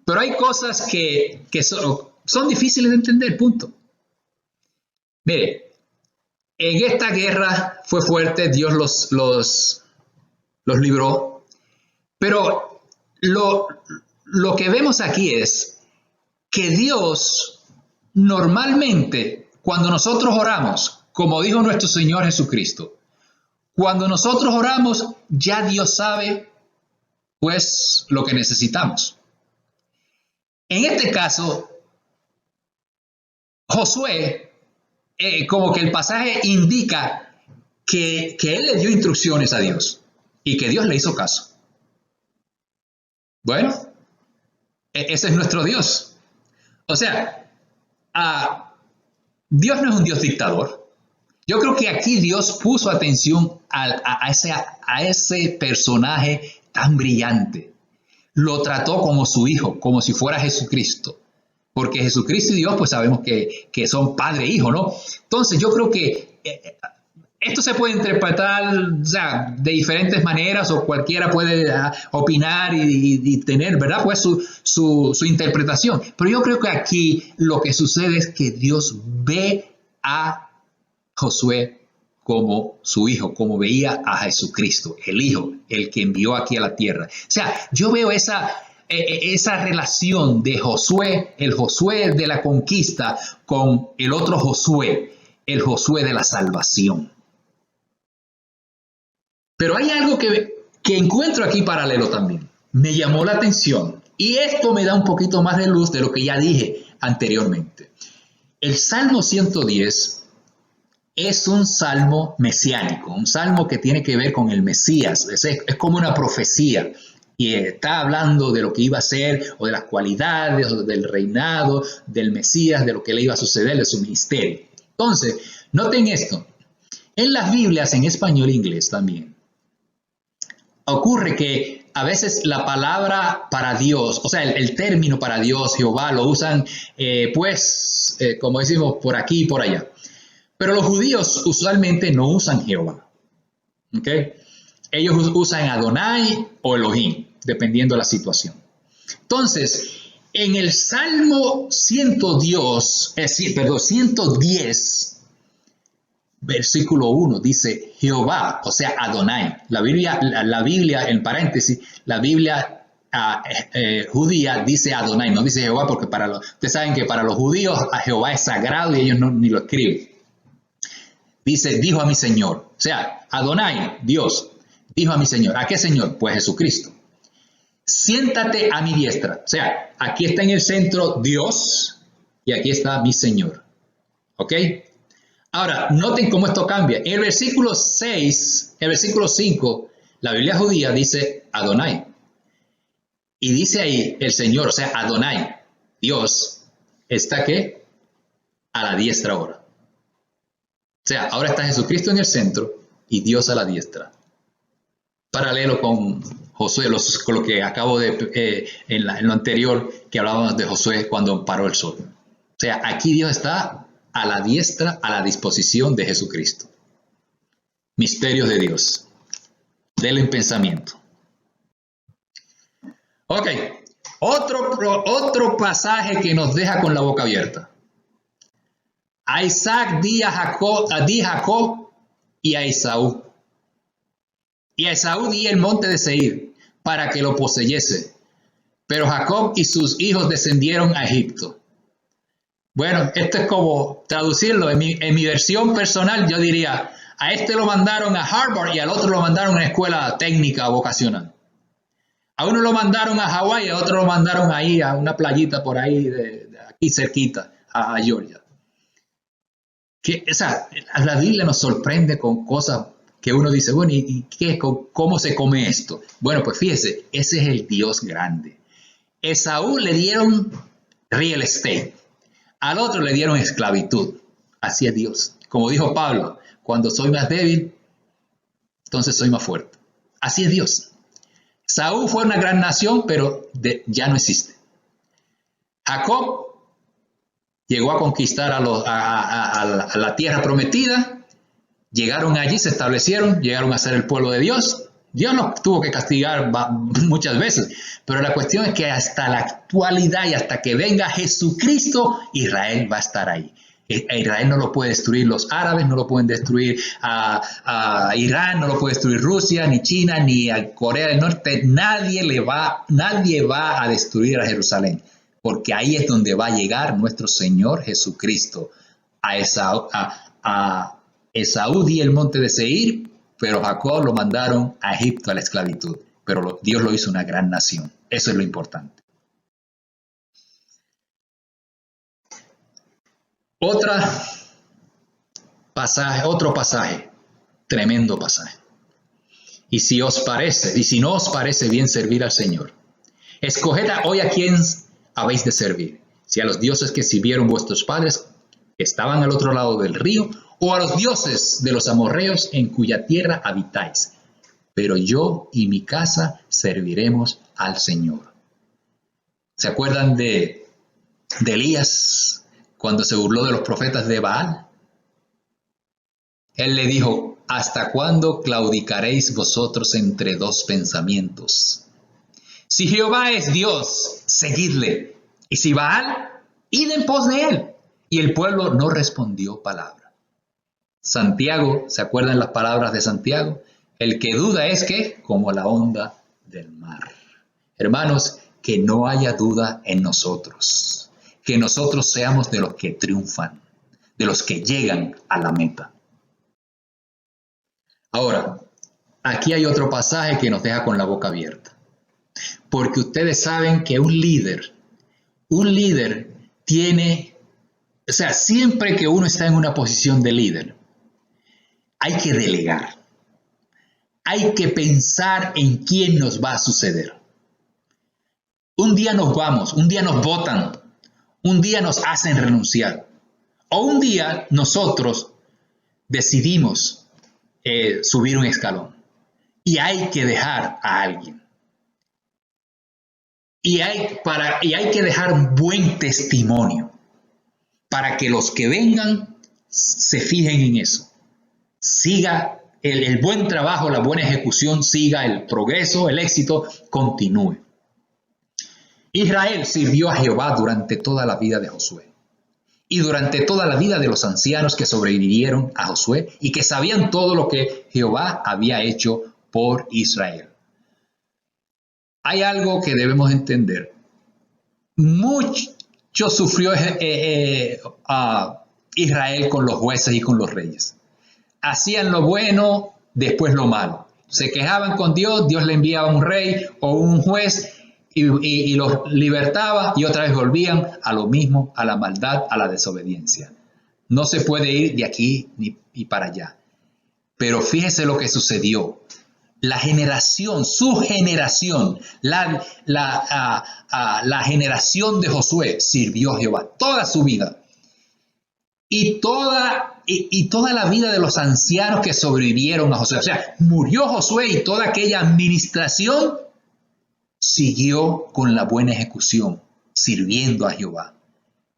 S4: Pero hay cosas que son difíciles de entender, punto. Mire, en esta guerra fue fuerte, Dios los libró, pero lo que vemos aquí es que Dios normalmente, cuando nosotros oramos, como dijo nuestro Señor Jesucristo, cuando nosotros oramos, ya Dios sabe, pues, lo que necesitamos. En este caso, Josué, como que el pasaje indica que él le dio instrucciones a Dios y que Dios le hizo caso. Bueno, ese es nuestro Dios. O sea, Dios no es un Dios dictador. Yo creo que aquí Dios puso atención a ese personaje tan brillante. Lo trató como su hijo, como si fuera Jesucristo. Porque Jesucristo y Dios, pues sabemos que son padre e hijo, ¿no? Entonces yo creo que esto se puede interpretar, o sea, de diferentes maneras, o cualquiera puede opinar y tener, ¿verdad? Pues su interpretación. Pero yo creo que aquí lo que sucede es que Dios ve a Josué como su hijo, como veía a Jesucristo, el hijo, el que envió aquí a la tierra. O sea, yo veo esa relación de Josué, el Josué de la conquista, con el otro Josué, el Josué de la salvación. Pero hay algo que encuentro aquí paralelo también. Me llamó la atención y esto me da un poquito más de luz de lo que ya dije anteriormente. El Salmo 110 es un salmo mesiánico, un salmo que tiene que ver con el Mesías. Es como una profecía y está hablando de lo que iba a ser o de las cualidades o del reinado del Mesías, de lo que le iba a suceder, de su ministerio. Entonces, noten esto. En las Biblias en español e inglés también ocurre que a veces la palabra para Dios, o sea, el término para Dios, Jehová, lo usan, como decimos, por aquí y por allá. Pero los judíos usualmente no usan Jehová. ¿Ok? Ellos usan Adonai o Elohim, dependiendo de la situación. Entonces, en el Salmo 110, versículo 1, dice Jehová, o sea, Adonai. La Biblia en paréntesis, la Biblia judía dice Adonai, no dice Jehová, porque ustedes saben que para los judíos a Jehová es sagrado y ellos ni lo escriben. Dice, dijo a mi Señor, o sea, Adonai, Dios, dijo a mi Señor. ¿A qué Señor? Pues Jesucristo. Siéntate a mi diestra. O sea, aquí está en el centro Dios y aquí está mi Señor. ¿Ok? Ahora, noten cómo esto cambia. En el versículo 6, el versículo 5, la Biblia judía dice Adonai. Y dice ahí el Señor, o sea, Adonai, Dios, ¿está qué? A la diestra ahora. O sea, ahora está Jesucristo en el centro y Dios a la diestra. Paralelo con Josué, con lo que acabo de, en lo anterior que hablábamos de Josué cuando paró el sol. O sea, aquí Dios está a la diestra, a la disposición de Jesucristo. Misterios de Dios. Denle en pensamiento. Ok, otro pasaje que nos deja con la boca abierta. A Isaac di a Jacob y a Esaú. Y a Esaú di el monte de Seir para que lo poseyese. Pero Jacob y sus hijos descendieron a Egipto. Bueno, esto es como traducirlo. En mi versión personal yo diría, a este lo mandaron a Harvard y al otro lo mandaron a una escuela técnica vocacional. A uno lo mandaron a Hawái y a otro lo mandaron ahí a una playita por ahí, de aquí cerquita, a Georgia. O sea, la Biblia nos sorprende con cosas que uno dice, bueno, ¿y qué, cómo se come esto? Bueno, pues fíjese, ese es el Dios grande. Esaú le dieron real estate, al otro le dieron esclavitud. Así es Dios. Como dijo Pablo, cuando soy más débil, entonces soy más fuerte. Así es Dios. Saúl fue una gran nación, pero ya no existe. Jacob llegó a conquistar a la tierra prometida. Llegaron allí, se establecieron, llegaron a ser el pueblo de Dios. Dios los tuvo que castigar muchas veces, pero la cuestión es que hasta la actualidad y hasta que venga Jesucristo, Israel va a estar ahí. Israel no lo puede destruir los árabes, no lo pueden destruir a Irán, no lo puede destruir Rusia, ni China, ni a Corea del Norte. Nadie va a destruir a Jerusalén, porque ahí es donde va a llegar nuestro Señor Jesucristo. A Esaú di el monte de Seir, pero Jacob lo mandaron a Egipto a la esclavitud. Pero Dios lo hizo una gran nación. Eso es lo importante. Otro pasaje, tremendo pasaje. Y si no os parece bien servir al Señor, escoged hoy a quién habéis de servir, si a los dioses que sirvieron vuestros padres, que estaban al otro lado del río, o a los dioses de los amorreos en cuya tierra habitáis. Pero yo y mi casa serviremos al Señor. ¿Se acuerdan de Elías cuando se burló de los profetas de Baal? Él le dijo, ¿hasta cuándo claudicaréis vosotros entre dos pensamientos? Si Jehová es Dios, seguidle. Y si Baal, id en pos de él. Y el pueblo no respondió palabra. Santiago, ¿se acuerdan las palabras de Santiago? El que duda es que, como la onda del mar. Hermanos, que no haya duda en nosotros. Que nosotros seamos de los que triunfan, de los que llegan a la meta. Ahora, aquí hay otro pasaje que nos deja con la boca abierta. Porque ustedes saben que un líder tiene, o sea, siempre que uno está en una posición de líder, hay que delegar. Hay que pensar en quién nos va a suceder. Un día nos vamos, un día nos votan, un día nos hacen renunciar. O un día nosotros decidimos subir un escalón. Y hay que dejar a alguien. Y hay que dejar un buen testimonio para que los que vengan se fijen en eso. Siga el buen trabajo, la buena ejecución, siga el progreso, el éxito, continúe. Israel sirvió a Jehová durante toda la vida de Josué y durante toda la vida de los ancianos que sobrevivieron a Josué y que sabían todo lo que Jehová había hecho por Israel. Hay algo que debemos entender. Mucho sufrió Israel con los jueces y con los reyes. Hacían lo bueno, después lo malo. Se quejaban con Dios, Dios le enviaba un rey o un juez y los libertaba y otra vez volvían a lo mismo, a la maldad, a la desobediencia. No se puede ir de aquí ni para allá. Pero fíjese lo que sucedió. La generación, su generación, la generación de Josué sirvió a Jehová toda su vida. Y toda la vida de los ancianos que sobrevivieron a Josué. O sea, murió Josué y toda aquella administración siguió con la buena ejecución, sirviendo a Jehová.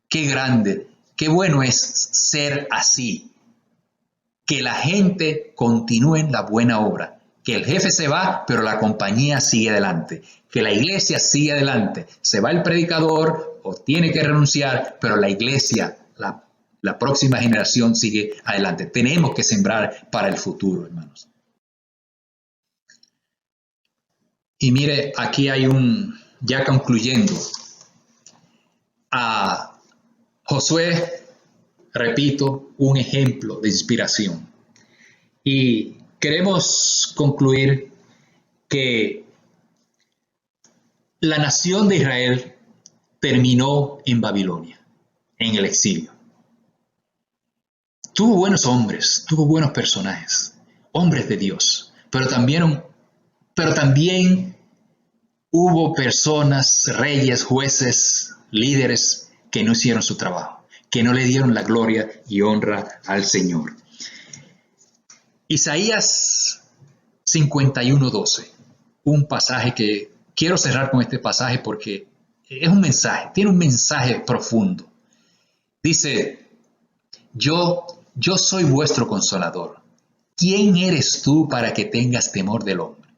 S4: Qué grande, qué bueno es ser así. Que la gente continúe en la buena obra. Que el jefe se va, pero la compañía sigue adelante. Que la iglesia sigue adelante. Se va el predicador o tiene que renunciar, pero la iglesia, la próxima generación sigue adelante. Tenemos que sembrar para el futuro, hermanos. Y mire, aquí hay ya concluyendo, a Josué, repito, un ejemplo de inspiración. Y queremos concluir que la nación de Israel terminó en Babilonia, en el exilio. Tuvo buenos hombres, tuvo buenos personajes. hombres de Dios, pero también hubo personas, reyes, jueces, líderes que no hicieron su trabajo, que no le dieron la gloria y honra al Señor. Isaías 51:12, un pasaje que quiero cerrar con este pasaje porque es un mensaje, tiene un mensaje profundo. Dice, yo soy vuestro consolador. ¿Quién eres tú para que tengas temor del hombre?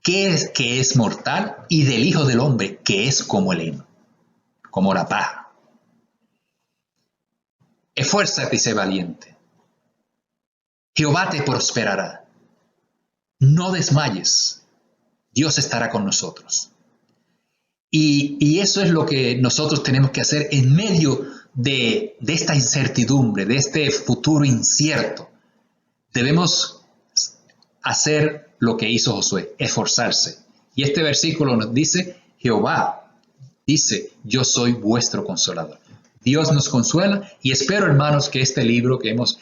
S4: ¿Qué es que es mortal? Y del Hijo del Hombre, que es como el heno, como la paja. Esfuérzate y sé valiente. Jehová te prosperará. No desmayes. Dios estará con nosotros. Y eso es lo que nosotros tenemos que hacer en medio de esta incertidumbre, de este futuro incierto. Debemos hacer lo que hizo Josué, esforzarse. Y este versículo nos dice, Jehová dice, yo soy vuestro consolador. Dios nos consuela y espero, hermanos, que este libro que hemos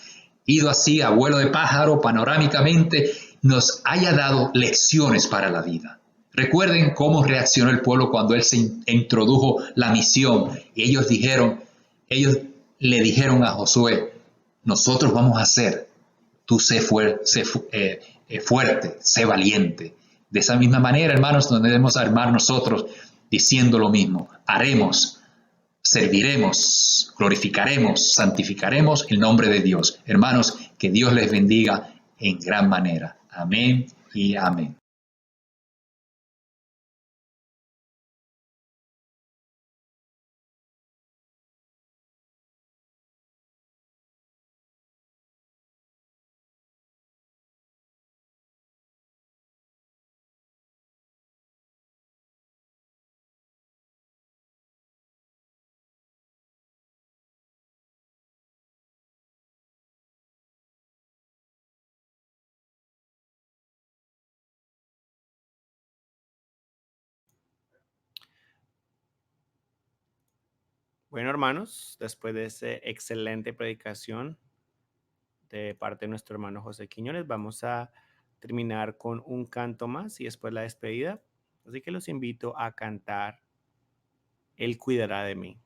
S4: ido así a vuelo de pájaro, panorámicamente, nos haya dado lecciones para la vida. Recuerden cómo reaccionó el pueblo cuando él se introdujo la misión y ellos le dijeron a Josué, nosotros vamos a hacer, tú sé fuerte, sé valiente. De esa misma manera, hermanos, nos debemos armar nosotros diciendo lo mismo. Haremos, serviremos, glorificaremos, santificaremos el nombre de Dios. Hermanos, que Dios les bendiga en gran manera. Amén y amén.
S2: Bueno, hermanos, después de esa excelente predicación de parte de nuestro hermano José Quiñones, vamos a terminar con un canto más y después la despedida. Así que los invito a cantar Él cuidará de mí.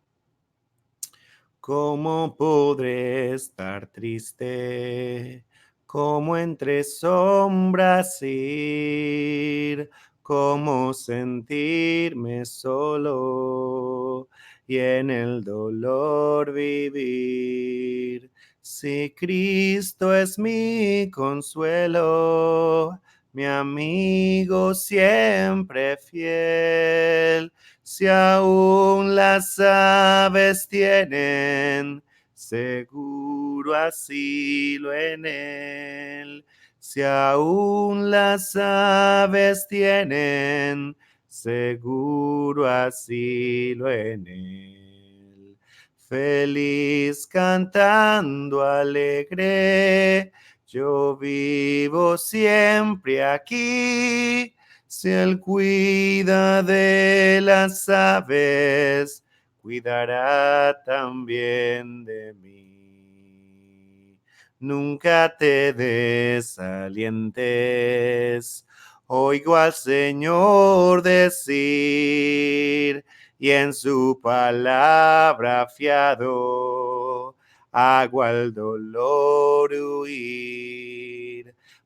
S2: ¿Cómo podré estar triste? ¿Cómo entre sombras ir? ¿Cómo sentirme solo y en el dolor vivir? Si Cristo es mi consuelo, mi amigo siempre fiel, si aún las aves tienen seguro asilo en él, si aún las aves tienen seguro asilo en él. Feliz cantando alegre, yo vivo siempre aquí. Si Él cuida de las aves, cuidará también de mí. Nunca te desalientes, oigo al Señor decir, y en su palabra fiado, hago al dolor huir.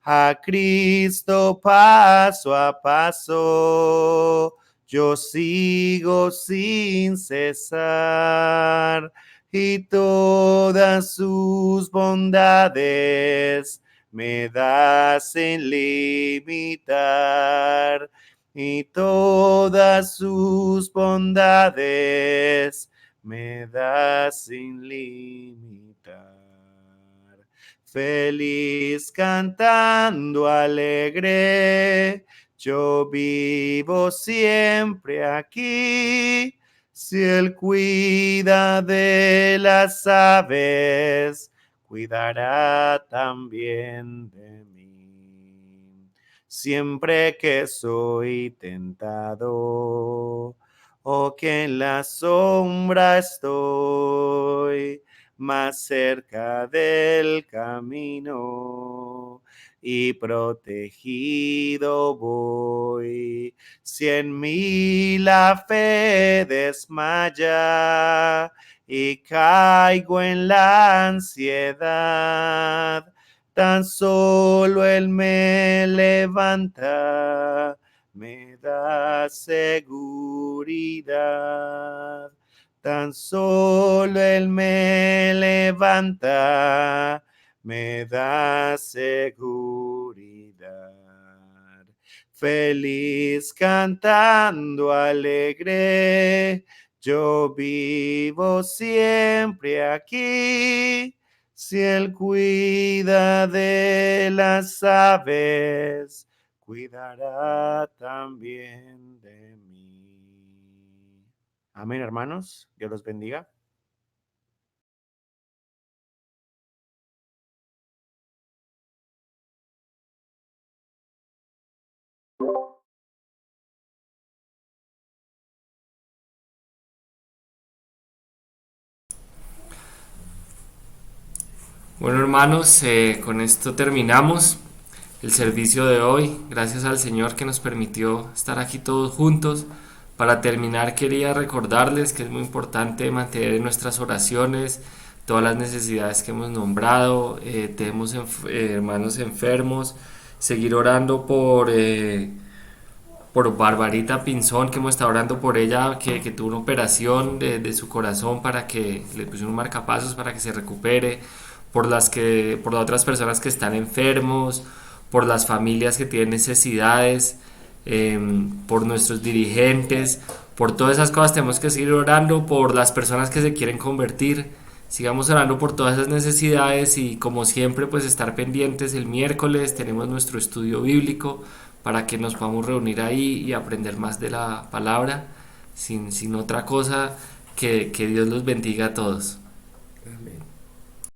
S2: A Cristo paso a paso, yo sigo sin cesar, y todas sus bondades me da sin limitar, y todas sus bondades me da sin limitar. Feliz cantando alegre, yo vivo siempre aquí. Si Él cuida de las aves, cuidará también de mí. Siempre que soy tentado, o que en la sombra estoy, más cerca del camino y protegido voy. Si en mí la fe desmaya y caigo en la ansiedad, tan solo Él me levanta, me da seguridad. Tan solo Él me levanta, me da seguridad. Feliz cantando alegre, yo vivo siempre aquí. Si Él cuida de las aves, cuidará también de mí. Amén, hermanos. Dios los bendiga.
S5: Bueno, hermanos, con esto terminamos el servicio de hoy. Gracias al Señor que nos permitió estar aquí todos juntos. Para terminar, quería recordarles que es muy importante mantener en nuestras oraciones todas las necesidades que hemos nombrado. Tenemos hermanos enfermos. Seguir orando por Barbarita Pinzón, que hemos estado orando por ella, que tuvo una operación de su corazón para que le pusieron un marcapasos para que se recupere, por las otras personas que están enfermos, por las familias que tienen necesidades, por nuestros dirigentes, por todas esas cosas tenemos que seguir orando, por las personas que se quieren convertir. Sigamos orando por todas esas necesidades y como siempre pues estar pendientes. El miércoles tenemos nuestro estudio bíblico para que nos podamos reunir ahí y aprender más de la palabra. Sin otra cosa, que Dios los bendiga a todos.
S6: Amén.